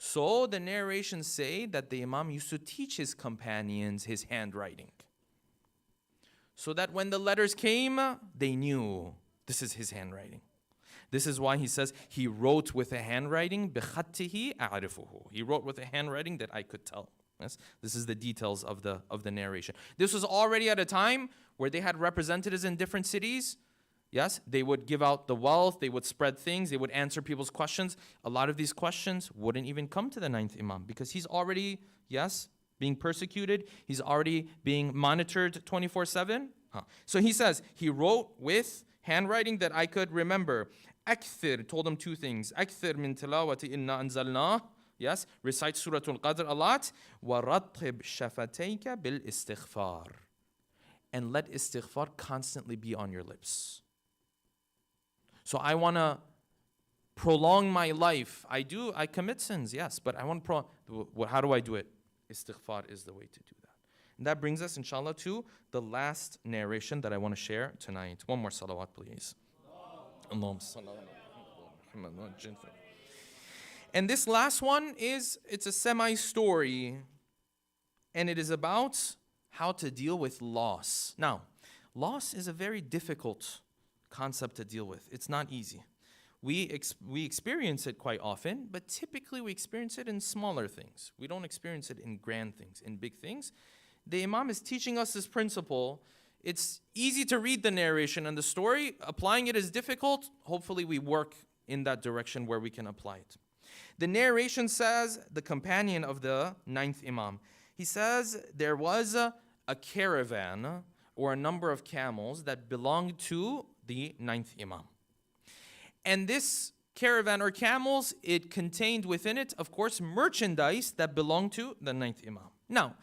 So the narrations say that the Imam used to teach his companions his handwriting. So that when the letters came, they knew this is his handwriting. This is why he says he wrote with a handwriting, بِخَطِّهِ أَعْرِفُهُ. He wrote with a handwriting that I could tell. Yes? This is the details of the narration. This was already at a time where they had representatives in different cities. Yes, they would give out the wealth, they would spread things, they would answer people's questions. A lot of these questions wouldn't even come to the ninth Imam because he's already, yes, being persecuted. He's already being monitored 24/7. So he says, he wrote with handwriting that I could remember. أكثر, told him two things. أكثر من تلاوة إنا أنزلناه Yes, recite Surah Al-Qadr a lot. وَرَطِّبْ شَفَتَيْكَ بِالْإِسْتِغْفَارِ. And let istighfar constantly be on your lips. So I want to prolong my life. I commit sins, yes, but I want to how do I do it? Istighfar is the way to do that. And that brings us, inshallah, to the last narration that I want to share tonight. One more salawat, please. And this last one it's a semi-story, and it is about how to deal with loss. Now, loss is a very difficult concept to deal with. It's not easy. We experience it quite often, but typically we experience it in smaller things. We don't experience it in grand things, in big things. The Imam is teaching us this principle. It's easy to read the narration and the story. Applying it is difficult. Hopefully we work in that direction where we can apply it. The narration says, the companion of the 9th Imam, he says there was a caravan or a number of camels that belonged to the 9th Imam. And this caravan or camels, it contained within it, of course, merchandise that belonged to the 9th Imam. Now,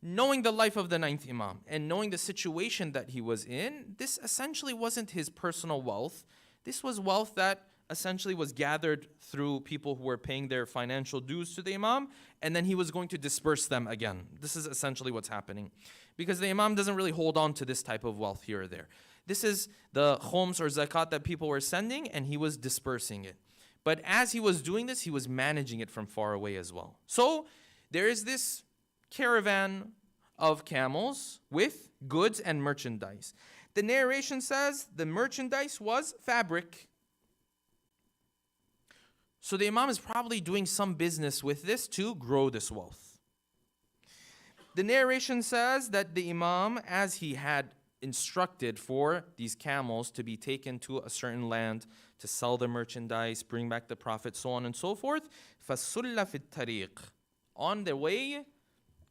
knowing the life of the 9th Imam and knowing the situation that he was in, this essentially wasn't his personal wealth. This was wealth that essentially was gathered through people who were paying their financial dues to the Imam, and then he was going to disperse them again. This is essentially what's happening. Because the Imam doesn't really hold on to this type of wealth here or there. This is the khums or zakat that people were sending, and he was dispersing it. But as he was doing this, he was managing it from far away as well. So there is this caravan of camels with goods and merchandise. The narration says the merchandise was fabric. So the Imam is probably doing some business with this to grow this wealth. The narration says that the Imam, as he had instructed for these camels to be taken to a certain land to sell the merchandise, bring back the Prophet, so on and so forth, فَسُلَّ فِي الطَّرِيقِ. On their way,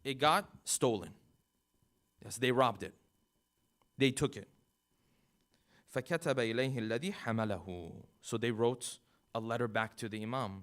it got stolen. Yes, they robbed it. They took it. فَكَتَبَ إِلَيْهِ الَّذِي حَمَلَهُ. So they wrote a letter back to the Imam.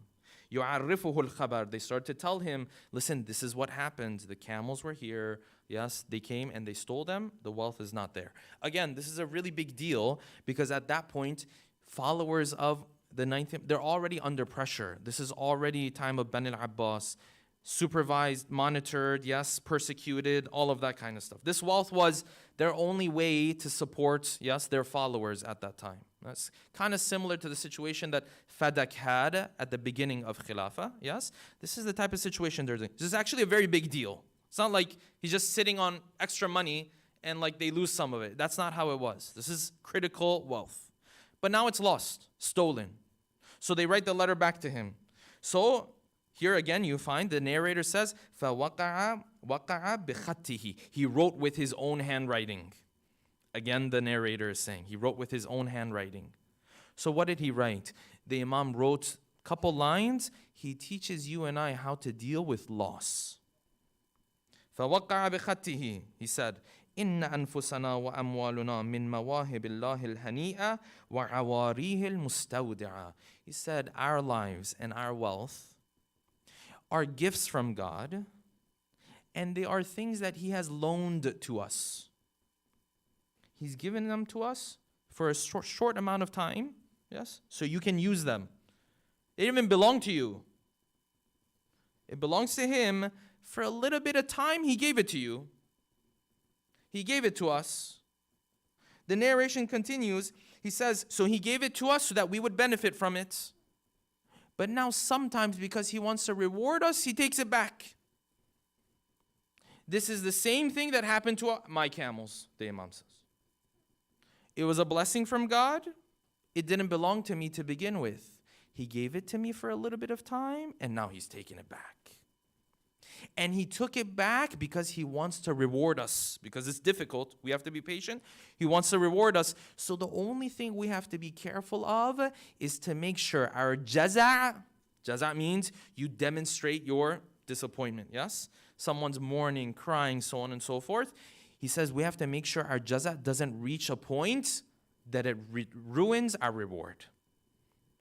يُعَرِّفُهُ الْخَبَرِ. They started to tell him, listen, this is what happened. The camels were here. Yes, they came and they stole them. The wealth is not there. Again, this is a really big deal because at that point, followers of the 9th, they're already under pressure. This is already time of Bani al-Abbas. Supervised, monitored, yes, persecuted, all of that kind of stuff. This wealth was their only way to support, yes, their followers at that time. That's kind of similar to the situation that Fadak had at the beginning of Khilafah, yes? This is the type of situation they're doing. This is actually a very big deal. It's not like he's just sitting on extra money and like they lose some of it. That's not how it was. This is critical wealth. But now it's lost, stolen. So they write the letter back to him. So here again, you find the narrator says, فَوَقَعَ بِخَطِّهِ. He wrote with his own handwriting. Again, the narrator is saying, he wrote with his own handwriting. So what did he write? The Imam wrote a couple lines. He teaches you and I how to deal with loss. فَوَقَعَ بِخَطِّهِ. He said, إِنَّ أَنفُسَنَا وَأَمْوَالُنَا مِنْ مَوَاهِبِ اللَّهِ الْهَنِيئَةِ وَعَوَارِيهِ الْمُسْتَوْدِعَةِ. He said, our lives and our wealth are gifts from God, and they are things that He has loaned to us. He's given them to us for a short amount of time, yes, so you can use them. They didn't even belong to you. It belongs to Him. For a little bit of time, He gave it to you. He gave it to us. The narration continues. He says, so He gave it to us so that we would benefit from it. But now sometimes because He wants to reward us, He takes it back. This is the same thing that happened to my camels, the Imam says. It was a blessing from God. It didn't belong to me to begin with. He gave it to me for a little bit of time, and now He's taking it back. And He took it back because He wants to reward us. Because it's difficult. We have to be patient. He wants to reward us. So the only thing we have to be careful of is to make sure our jaza' means you demonstrate your disappointment. Yes? Someone's mourning, crying, so on and so forth. He says we have to make sure our jaza' doesn't reach a point that it ruins our reward.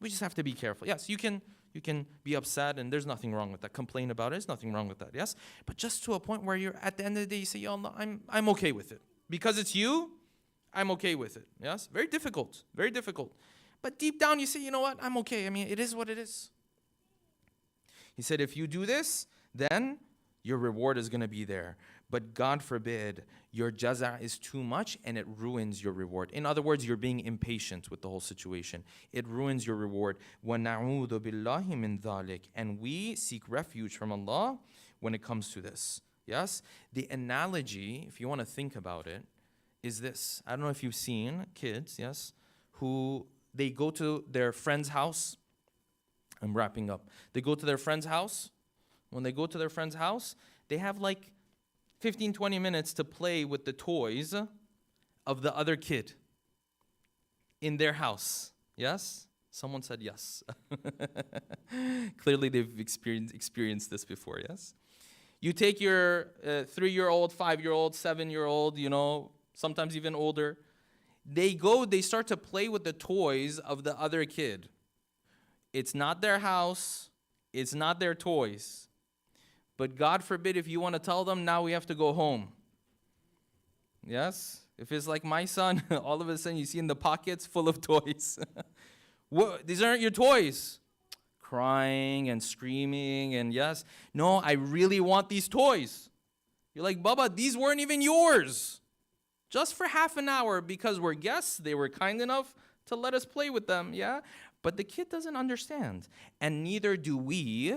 We just have to be careful. Yes, you can You can be upset, and there's nothing wrong with that. Complain about it, there's nothing wrong with that, yes? But just to a point where you're at the end of the day, you say, Ya Allah, I'm okay with it. Because it's you, I'm okay with it, yes? Very difficult, very difficult. But deep down you say, you know what, I'm okay. I mean, it is what it is. He said, if you do this, then your reward is going to be there. But God forbid, your jaza is too much and it ruins your reward. In other words, you're being impatient with the whole situation. It ruins your reward. وَنَعُوذُ بِاللَّهِ مِنْ ذَلِكَ. And we seek refuge from Allah when it comes to this. Yes? The analogy, if you want to think about it, is this. I don't know if you've seen kids, yes, who they go to their friend's house. I'm wrapping up. They go to their friend's house. When they go to their friend's house, they have like 15, 20 minutes to play with the toys of the other kid in their house. Yes? Someone said yes. Clearly they've experienced this before, yes? You take your 3-year-old, 5-year-old, 7-year-old, you know, sometimes even older. They start to play with the toys of the other kid. It's not their house. It's not their toys. But God forbid if you want to tell them, now we have to go home. Yes? If it's like my son, all of a sudden you see in the pockets full of toys. These aren't your toys. Crying and screaming and yes. No, I really want these toys. You're like, Baba, these weren't even yours. Just for half an hour because we're guests. They were kind enough to let us play with them. Yeah? But the kid doesn't understand. And neither do we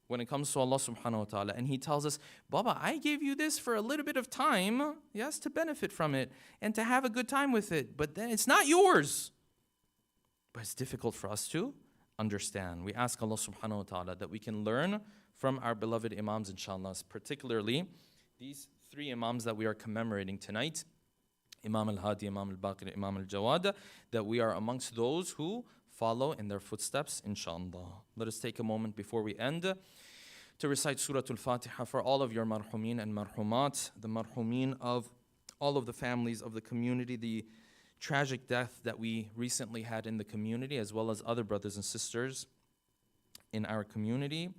when it comes to Allah subhanahu wa ta'ala. And He tells us, Baba, I gave you this for a little bit of time, yes, to benefit from it and to have a good time with it. But then it's not yours. But it's difficult for us to understand. We ask Allah subhanahu wa ta'ala that we can learn from our beloved Imams, inshallah, particularly these 3 Imams that we are commemorating tonight. Imam al-Hadi, Imam al-Baqir, Imam al-Jawad, that we are amongst those who follow in their footsteps, inshallah. Let us take a moment before we end to recite Surah Al-Fatiha for all of your marhumin and marhumat, the marhumin of all of the families of the community, the tragic death that we recently had in the community, as well as other brothers and sisters in our community.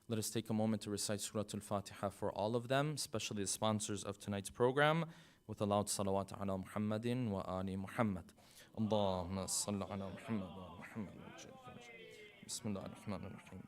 Let us take a moment to recite Surah Al-Fatiha for all of them, especially the sponsors of tonight's program, with a loud salawat ala Muhammadin wa ali Muhammad. Allahumma salli ala Muhammad wa ala Muhammad. Bismillah ar-Rahman ar-Rahim.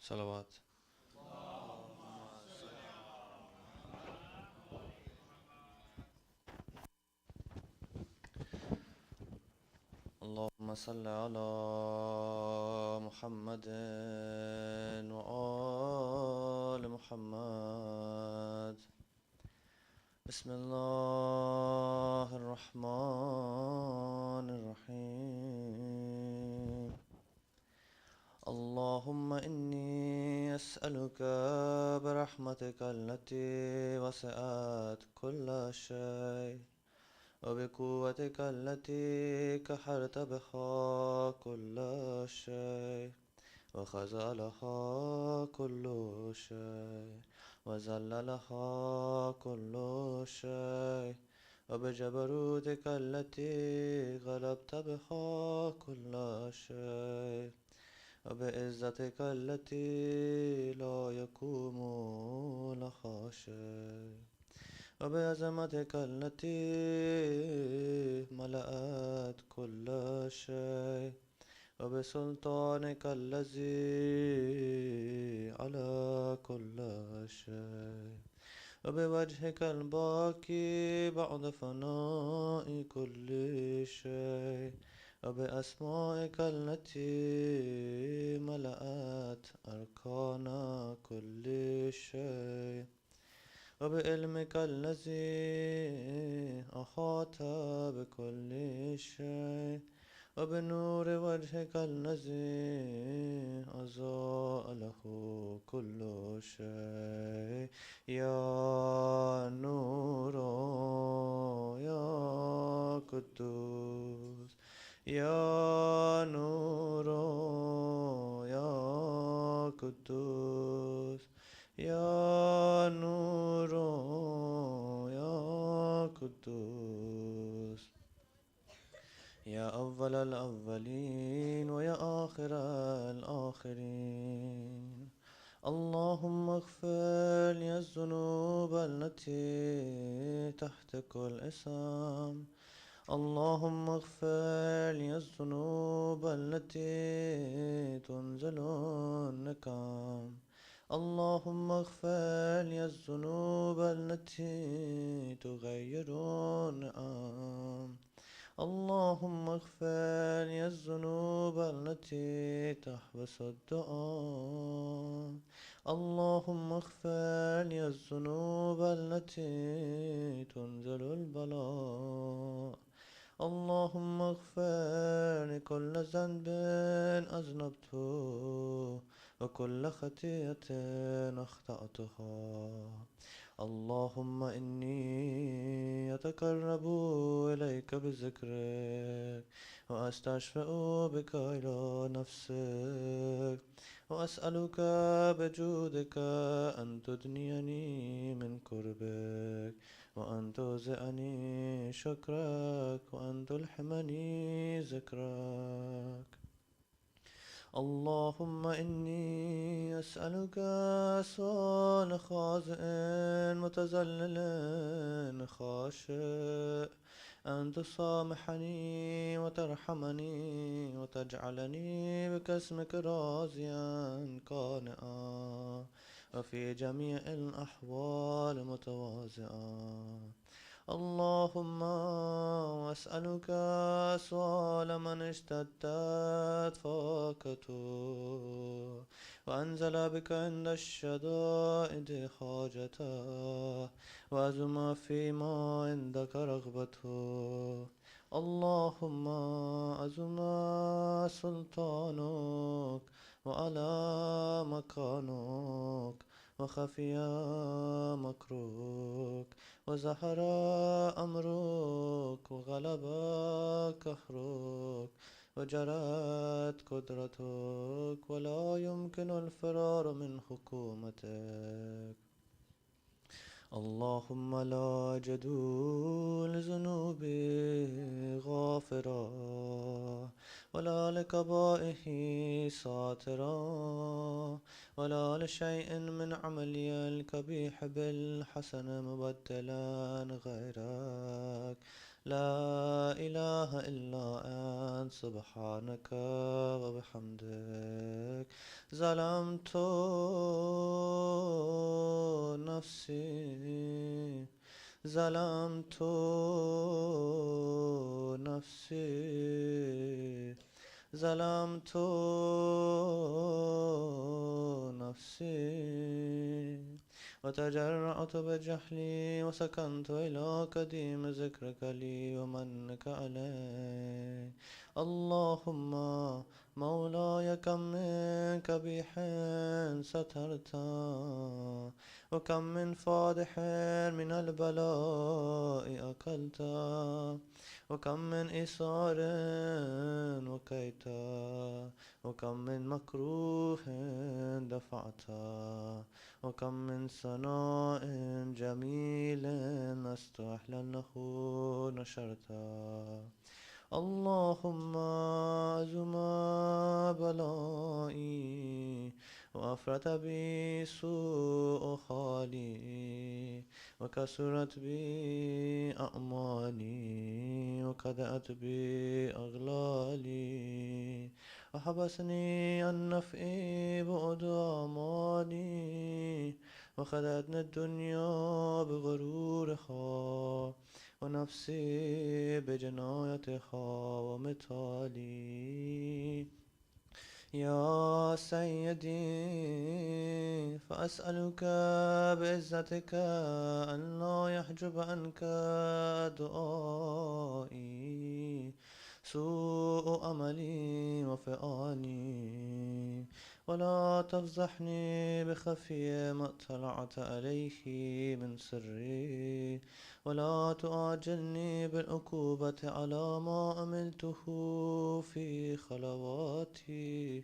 Salawat. اللهم صل على محمد وآل محمد بسم الله الرحمن الرحيم. اللهم إني أسألك برحمتك التي وسعت كل شيء وبقوتك التي كحرت بها كل شيء وخزى لها كل شيء وذل لها كل شيء وبجبروتك التي غلبت بها كل شيء وبعزتك التي لا يقوم لها شيء وبعظمتك التي ملأت كل شيء وبسلطانك الذي على كل شيء وبوجهك الباقي بعد فناء كل شيء وبأسمائك التي ملأت أركان كل شيء وبعلمك الذي أحاط بكل شيء وبنور وجهك الذي أضاء له كل شيء يا نور يا قدوس يا نور يا قدوس يا نور يا قدوس يا أول الأولين ويا آخر الآخرين. اللهم اغفر لي الذنوب التي تحت كل اسم. اللهم اغفر لي الذنوب التي تنزل النكام. اللهم اغفر لي الذنوب التي تغير النعم. اللهم اغفر لي الذنوب التي تحبس الدعاء. اللهم اغفر لي الذنوب التي تنزل البلاء. اللهم اغفر لكل ذنب أذنبته وكل خطيئة أخطأتها. اللهم إني أتقرب إليك بذكرك وأستشفع بك إلى نفسك وأسألك بجودك أن تدنيني من قربك وأن توزعني شكرك وأن تلحمني ذكرك. اللهم إني أسألك سؤال خاضع متذلل خاشع أن تسامحني وترحمني وتجعلني بكسمك راضيا قانعا وفي جميع الأحوال متواضعا. اللهم واسألك سؤال من اشتدت فاقته وأنزل بك عند الشدائد حاجته وعزم فيما عندك رغبته. اللهم عزم سلطانك وعلى مكانك وخفي مكروك وزهر أمرك وغلب قهرك وجرت قدرتك ولا يمكن الفرار من حكومتك. اللهم لا أجد لذنوبي غافرا ولا لقبائه ساترا ولا لشيء من عملي القبيح بالحسن مبدلا غيرك. لا إله إلا أنت سبحانك وبحمدك ظلمت نفسي ظلمت نفسي ظلمت نفسي وتجرعت بجهلي وسكنت إلى قديم ذكرك لي ومنك علي. اللهم مولاي كم من قبيح سترت وكم من فاضح من البلاء أكلت وكم من إصار وكيت وكم من مكروه دفعت وكم من ثناء جميل لست أحلى له نشرتا. اللهم زما بلائي وأفرت بي سوء خالي وكسرت بي أعمالي وكدأت بي أغلالي وحبسني عن نفعي بعد أعمالي وخدعتني الدنيا بغرورها ونفسي بجنايتها ومثالي. يا سيدي فأسألك بعزتك أن لا يحجب عنك دعائي سوء أملي وفعالي ولا تفضحني بخفي ما اطلعت عليه من سري ولا تؤاجلني بالعقوبة على ما عملته في خلواتي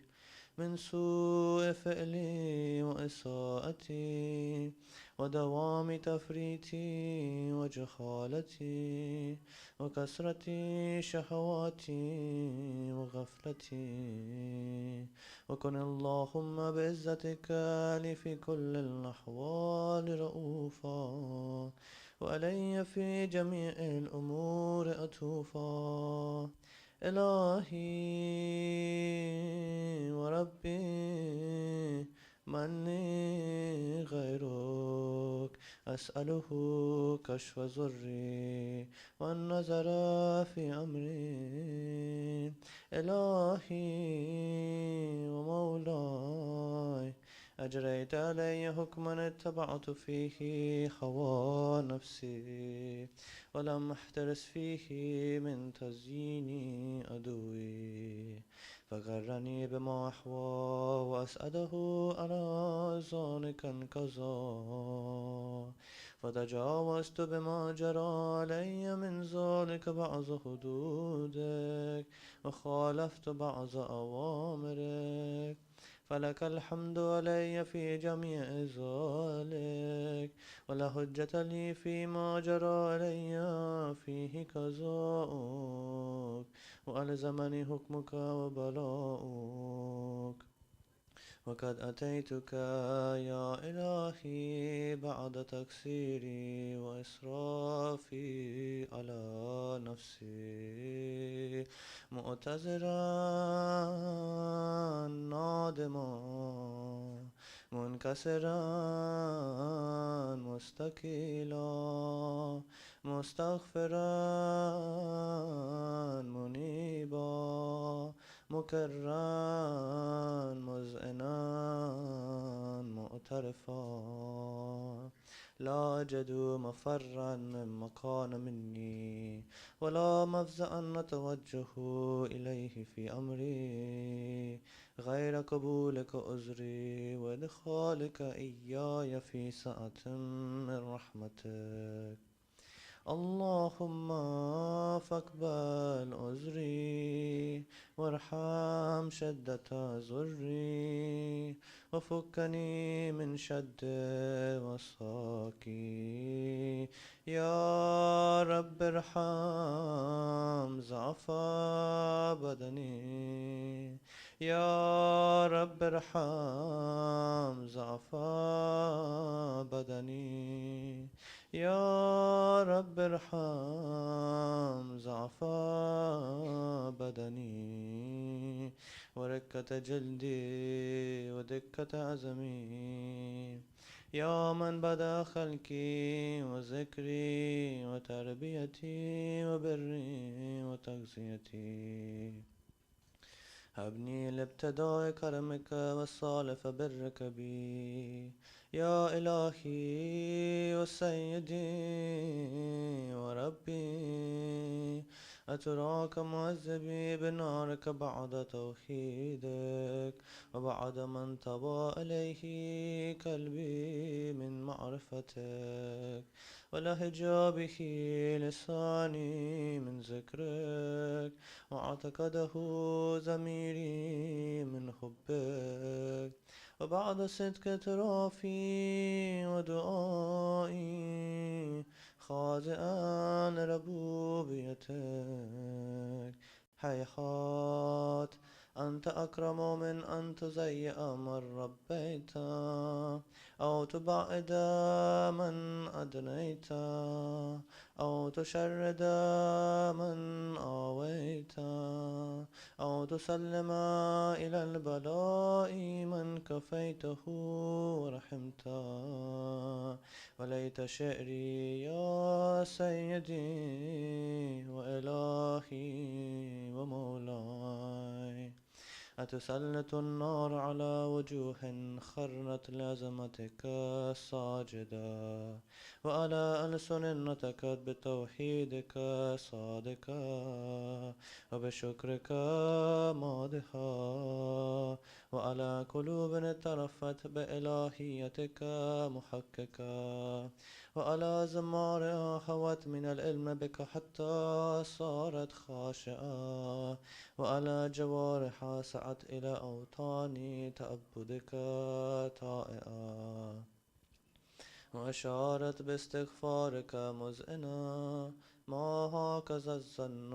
من سوء فعلي وإساءتي ودوام تفريطي وجهالتي وكثرة شهواتي وغفلتي. وكن اللهم بعزتك لي في كل الأحوال رؤوفا وعلي في جميع الأمور أتوفا. إلهي وربي مني غيرك أسأله كشف ضري والنظر في أمري. إلهي ومولاي أجريت علي حكما اتبعت فيه هوى نفسي ولم أحترس فيه من تزيين عدوي فغرني بما أحوى وأسأله على ذلك انكزا فتجاوزت بما جرى علي من ذلك بعض حدودك وخالفت بعض أوامرك فلك الحمد علي في جميع ذلك ولا حجة لي فيما جرى علي فيه قضاؤك وألزمني حكمك وبلاؤك. وقد أتيتك يا إلهي بعد تقصيري وإسرافي على نفسي معتذرا نادما منكسرا مستكيلا مستغفرا منيبا مكرا مذعنا مؤترفا لا أجد مفرا مما كان مني ولا مفزعا نتوجه إليه في أمري غير قبولك عذري وإدخالك إياي في سعة من رحمتك. اللهم فاقبل عذري وارحم شدة ضري وفكني من شد وساقي. يا رب ارحم ضعف بدني يا رب ارحم ضعف بدني يا رب ارحم ضعف بدني وركة جلدي ودكة عزمي. يا من بدا خلقي وذكري وتربيتي وبري وتغذيتي هبني لابتداء كرمك والصالف برك بي يا إلهي وسيدي وربي أتراك معذبي بنارك بعد توحيدك وبعد ما انطبى إليه قلبي من معرفتك ولهج به لساني من ذكرك واعتقده ضميري من حبك وبعد صدق اعترافي ودعائي خاضعا لربوبيتك هيهات أنت أكرم من أن تزيئ من ربيت أو تبعد من أدنيت أو تشرد من آويت أو تسلم إلى البلاء من كفيته ورحمت وليت شعري يا سيدي وإلهي ومولاي أتسلط النار على وجوه خرت لعظمتك ساجدة وعلى ألسن نطقت بتوحيدك صادقة وبشكرك مادحة وعلى قلوب اعترفت بإلهيتك محققة وعلى زمار هوت من العلم بك حتى صارت خاشعة وعلى جوارح سعت إلى أوطان تأبدك طائعة وأشارت باستغفارك مزئنا ما هكذا الظن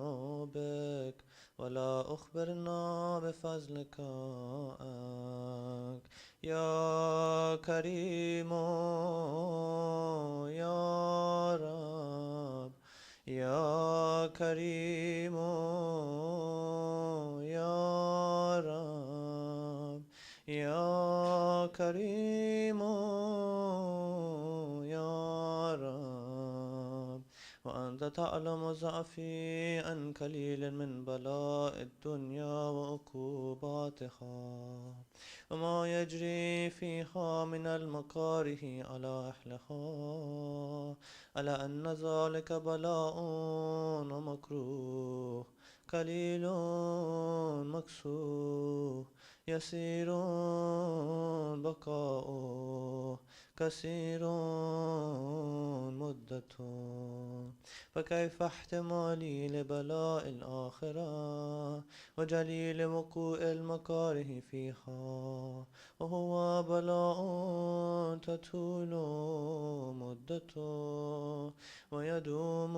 بك ولا أخبرنا بفضلك يا كريم يا رب يا كريم يا رب يا كريم يا رب وأنت تعلم ضعفي عن قليل من بلاء الدنيا وعقوباتها وما يجري فيها من المكاره على أهلها على أن ذلك بلاء ومكروه قليل مكسوه يسير بقاؤه كثير مدته فكيف احتمالي لبلاء الآخرة وجليل وقوع المكاره فيها وهو بلاء تطول مدته ويدوم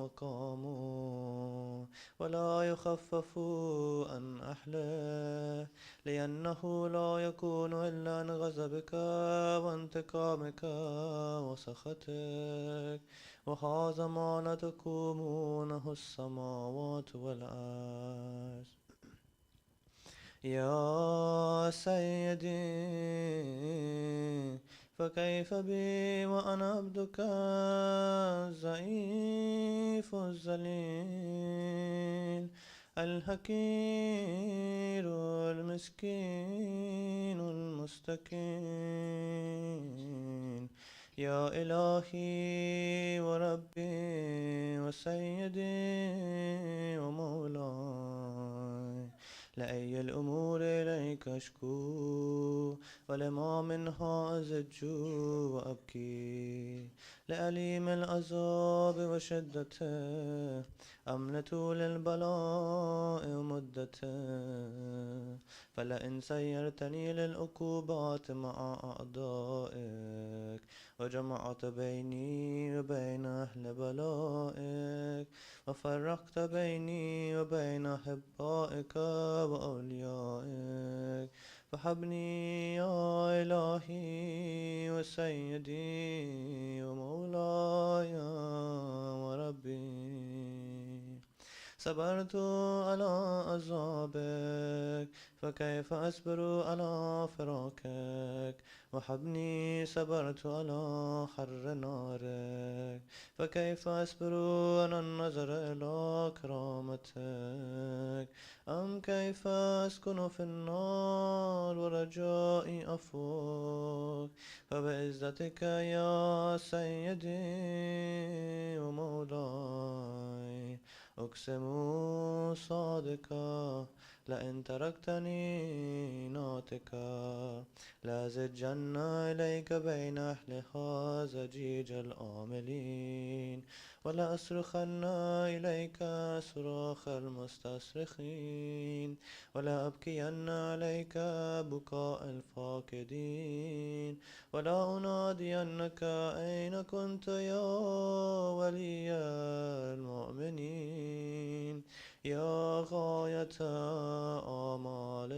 مقامه ولا يخفف عن أهله لأنه لا يكون إلا عن غضبك وانتقامك وسخطك وهذا ما لا تقومونه السماوات والأرض يا سيدي فكيف بي وأنا عبدك الضعيف الذليل الحقير المسكين المستكين يا إلهي وربي وسيدي ومولاي لأي الأمور إليك أشكو ولما منها أزج وأبكي لأليم العذاب وشدته أم لطول البلاء ومدته فلئن سيرتني للعقوبات مع أعدائك وجمعت بيني وبين أهل بلائك وفرقت بيني وبين أحبائك وأوليائك فهبني يا إلهي وسيدي ومولاي وربي صبرت على عذابك فكيف أصبر على فراقك وحبني صبرت على حر نارك فكيف أصبر على النظر إلى كرامتك أم أم كيف أسكن في النار ورجائي عفوك فبعزتك يا سيدي ومولاي أقسم صادقا لئن تركتني ناطقا لازجن إليك بين أهلها زجيج الآملين ولأصرخن إليك صراخ المستصرخين ولا أبكين عليك بكاء الفاقدين ولا أنادينك أين كنت يا ولي المؤمنين يا غاية آمال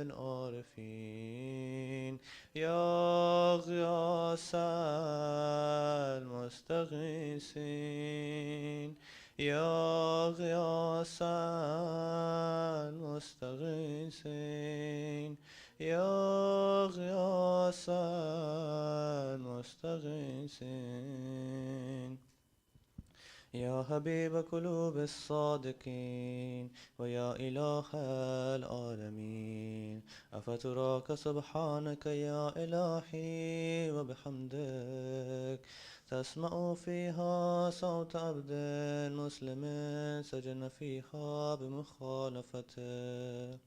العارفين يا غياث المستغيثين يا غياث المستغيثين يا غياث المستغيثين يا حبيب قلوب الصادقين ويا إله العالمين أفتراك سبحانك يا إلهي وبحمدك تسمع فيها صوت عبد مسلم سجن فيها بمخالفته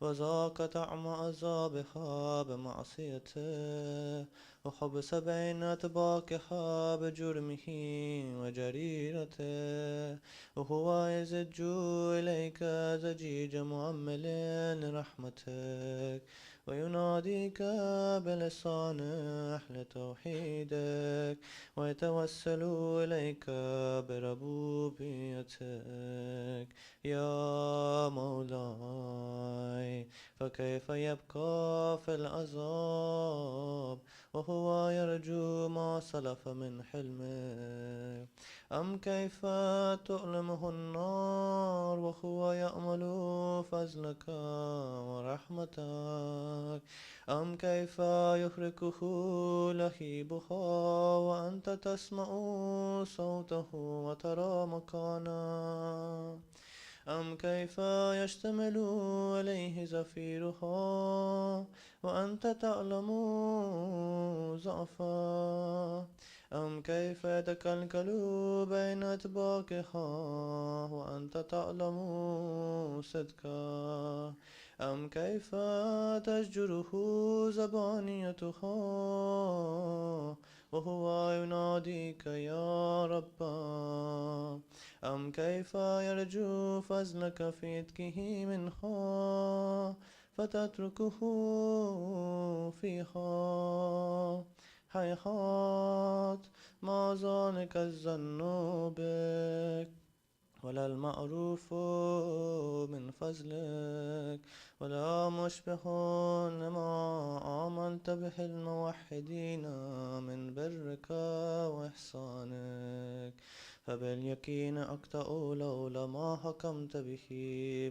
وذاق طعم عذابها بمعصيته وحبس بين أطباقها بجرمه وجريرته وهو يزج إليك زجيج مؤمل رحمتك ويناديك بلسان أهل توحيدك ويتوسل إليك بربوبيتك يا مولاي فكيف يبقى في العذاب وهو يرجو ما سلف من حلمه أم كيف تؤلمه النار وهو يأمل فضلك ورحمتك أم كيف يحرقه لهيبها وأنت تسمع صوته وترى مكانه أم كيف يشتمل عليه زفيرها وأنت تعلم ضعفا أم كيف يتكلكل بين أطباقها وأنت تعلم صدقا أم كيف تشجره زبانيتها وهو يناديك يا ربا أم كيف يرجو فضلك في إتكه منها فتتركه فيها هيهات ما ذلك الظن بك ولا المعروف من فضلك ولا مشبه لما عملت به الموحدين من برك وإحسانك فباليقين أقطع لولا ما حكمت به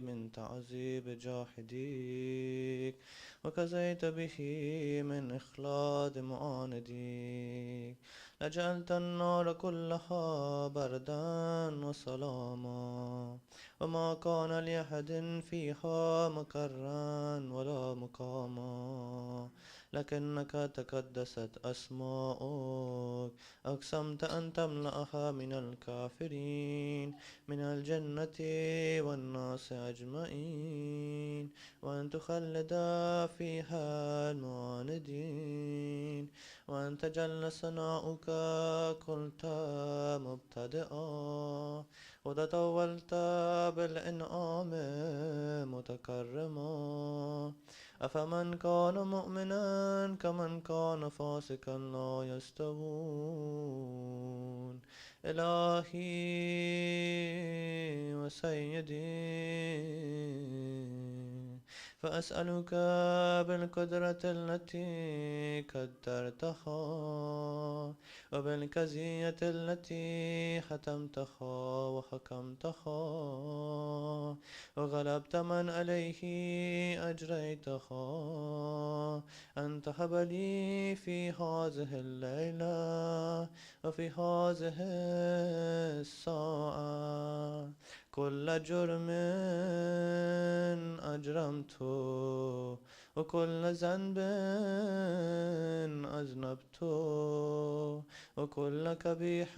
من تعذيب جاحديك وكزيت به من إخلاد معانديك لجعلت النار كلها بردا وسلاما وما كان لأحد فيها مكرا ولا مقاما لكنك تقدست أسماؤك أقسمت أن تملأها من الكافرين من الجنة والناس أجمعين وأن تخلد فيها المعاندين وأن تجل ثناؤك قلت مبتدئا وتطولت بالإنعام متكرما أفمن كان مؤمنا كمن كان فاسقا لا يستوون إلهي وسيدي فأسألك بالقدرة التي قدرتها وبالكزية التي ختمتها وحكمتها وغلبت من عليه أجريتها أن تهب لي في هذه الليلة وفي هذه الساعة كل جرم أجرمت وكل ذنب أذنبت وكل قبيح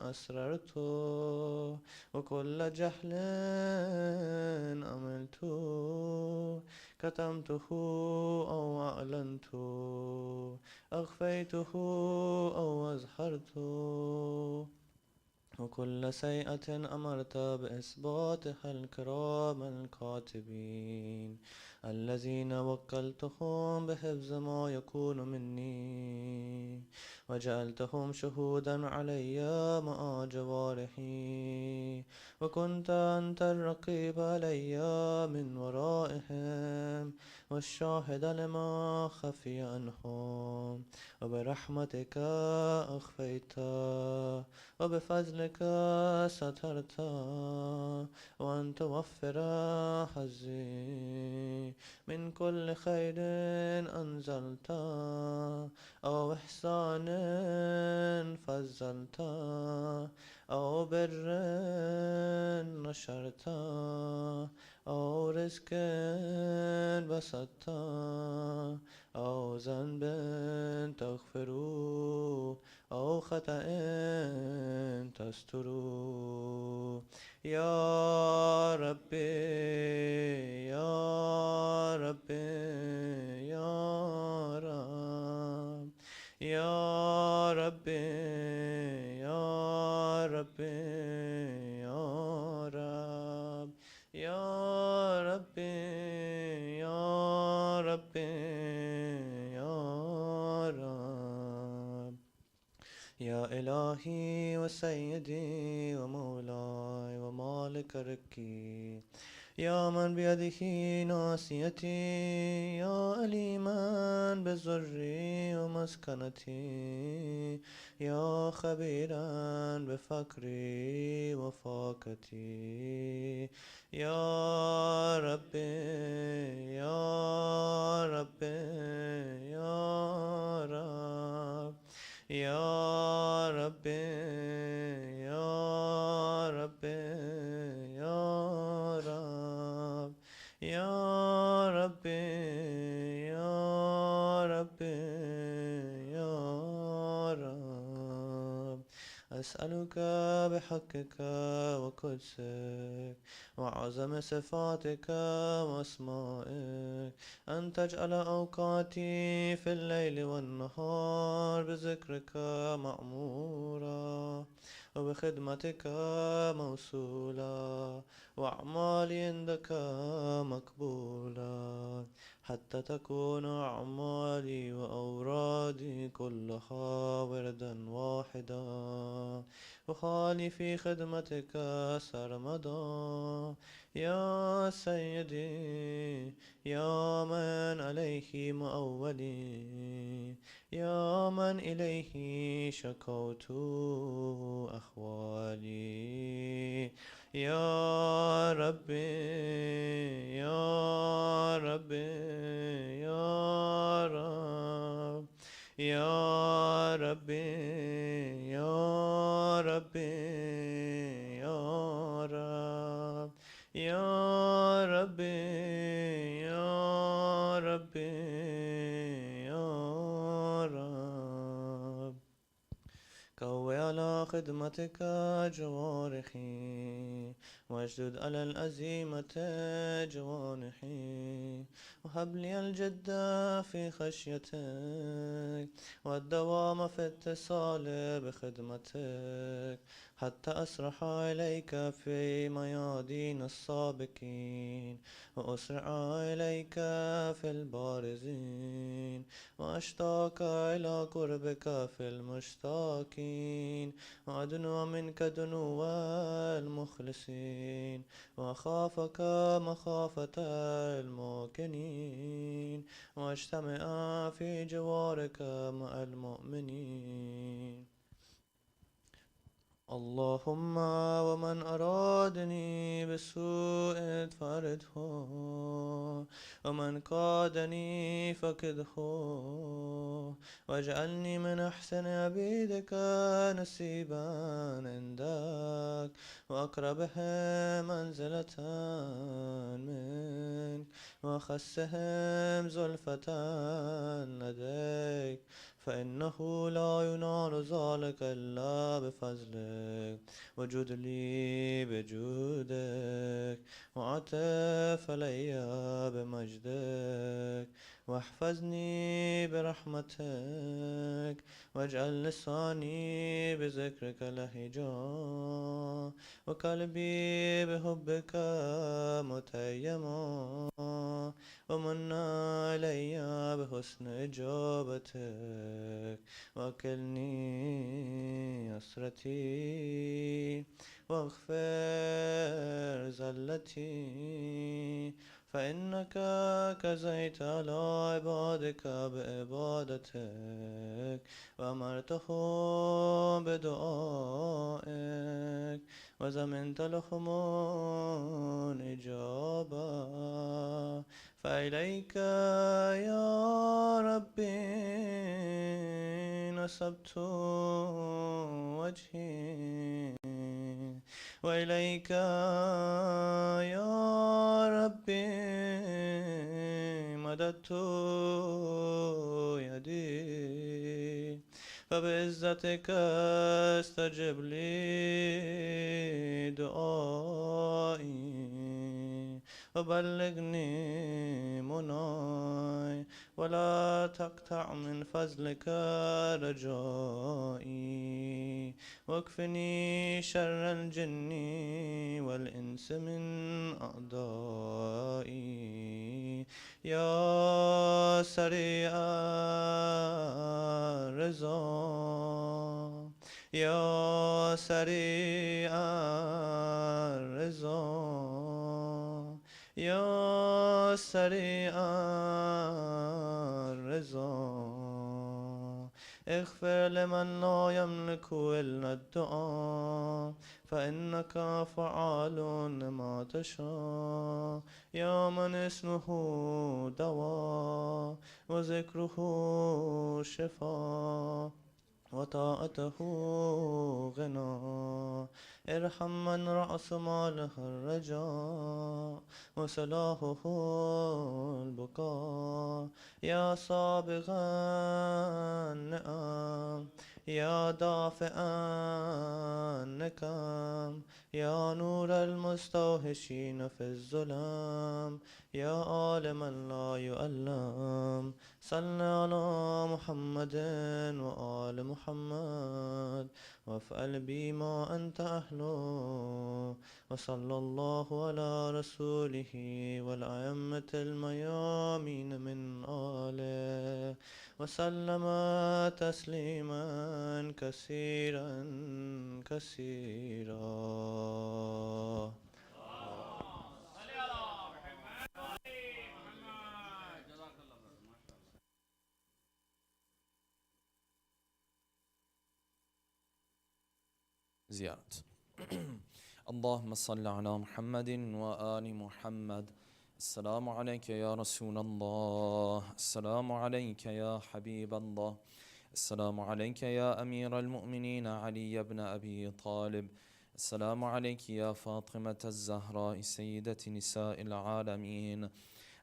أسررت وكل جهل أملت كتمته أو أعلنت أخفيته أو أظهرت وكل سيئة أمرت بإثباتها الكرام الكاتبين الذين وكلتهم بحفظ ما يكون مني وجعلتهم شهودا علي مع جوارحي وكنت أنت الرقيب علي من ورائهم والشاهد لما خفي عنهم وبرحمتك أخفيت وبفضلك سترت وأن توفر حظي من كل خير أنزلت أو إحسان فضلت أو بر نشرت أو رزق بسطت أو ذنب تغفر أو خطأ تستر يا ربي يا ربي يا رب يا ربي يا ربي يا رب يا ربي يا ربي يا رب يا إلهي وسيدي ومولاي ومالك ركي يا من بيده ناصيتي يا أليما بزري ومسكنتي يا خبيرا بفقري وفاقتي يا ربي يا ربي يا رب يا ربي يا ربي يا رب يا ربي يا ربي يا رب أسألك بحقك وقدسك وعظم صفاتك وأسمائك أن تجعل أوقاتي في الليل والنهار بذكرك مأمورا وبخدمتك موصولا وأعمالي عندك مقبولا حتى تكون أعمالي وأورادي كلها وردا واحدا وحالي في خدمتك سرمدا يا سيدي يا من عليه مؤولي يا من إليه شكوت أحوالي يا ربي يا ربي يا رب يا ربي يا ربي يا رب يا ربي يا ربي يا رب قوي على خدمتك جوارحي واشدد على الأزيمة جوانحي وهب لي الجد في خشيتك والدوام في اتصال بخدمتك حتى أسرح إليك في ميادين السابقين وأسرع إليك في البارزين وأشتاق إلى قربك في المشتاقين وأدنو منك دنو المخلصين وأخافك مخافة الموقنين واجتمع في جوارك مع المؤمنين اللهم ومن أرادني بسوء فارده ومن كادني فكده واجعلني من أحسن عبيدك نصيبا عندك وأقربهم منزلة وخسهم زلفة لديك فإنه لا ينال ذلك إلا بفضلك وجد لي بجودك وعطف علي بمجدك واحفظني برحمتك واجعل لساني بذكرك لهجا وقلبي بحبك متيما ومن علي بحسن إجابتك وكلني أسرتي واغفر زلتي فإنك كزيت على عبادك بإبادتك وأمرتهم بدعائك وزمنت لهم إجابة فإليك يا ربي نصبت وجهي وإليك يا ربي مددت يدي فبعزتك استجب لي دعائي وبلغني مناي ولا تقطع من فضلك رجائي واكفني شر الجن والإنس من أعدائي يا سريع الرضا يا سريع الرضا يا سريع الرضا اغفر لمن لا يملك إلا الدعاء فإنك فعال لما تشاء يا من اسمه دواء وذكره شفاء وطاعته غنى ارحم من رأس ماله الرجاء وصلاحه البقاء يا سابغ النعم يا دافع النكم يا نور المستوحشين في الظلام يا عالما لا يؤلم صل على محمد وآل محمد وافعل بما أنت أهله وصلى الله على رسوله والأئمة الميامين من آله وسلم تسليما كثيرا كثيرا. زيارة. اللهم صل على محمد وآل محمد. السلام عليك يا رسول الله، السلام عليك يا حبيب الله، السلام عليك يا أمير المؤمنين علي بن أبي طالب، السلام عليك يا فاطمة الزهراء سيدة نساء العالمين،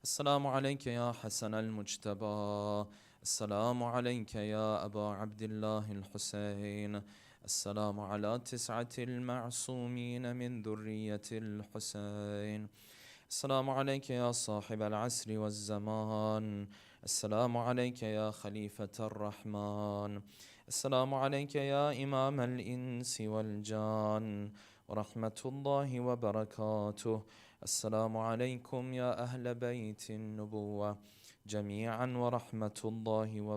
السلام عليك يا حسن المجتبى، السلام عليك يا أبا عبد الله الحسين، السلام على 9 المعصومين من ذرية الحسين، السلام عليك يا صاحب العصر والزمان، السلام عليك يا خليفة الرحمن، السلام عليك يا إمام الإنس والجان ورحمة الله وبركاته، السلام عليكم يا أهل بيت النبوة جميعا ورحمة الله وبركاته.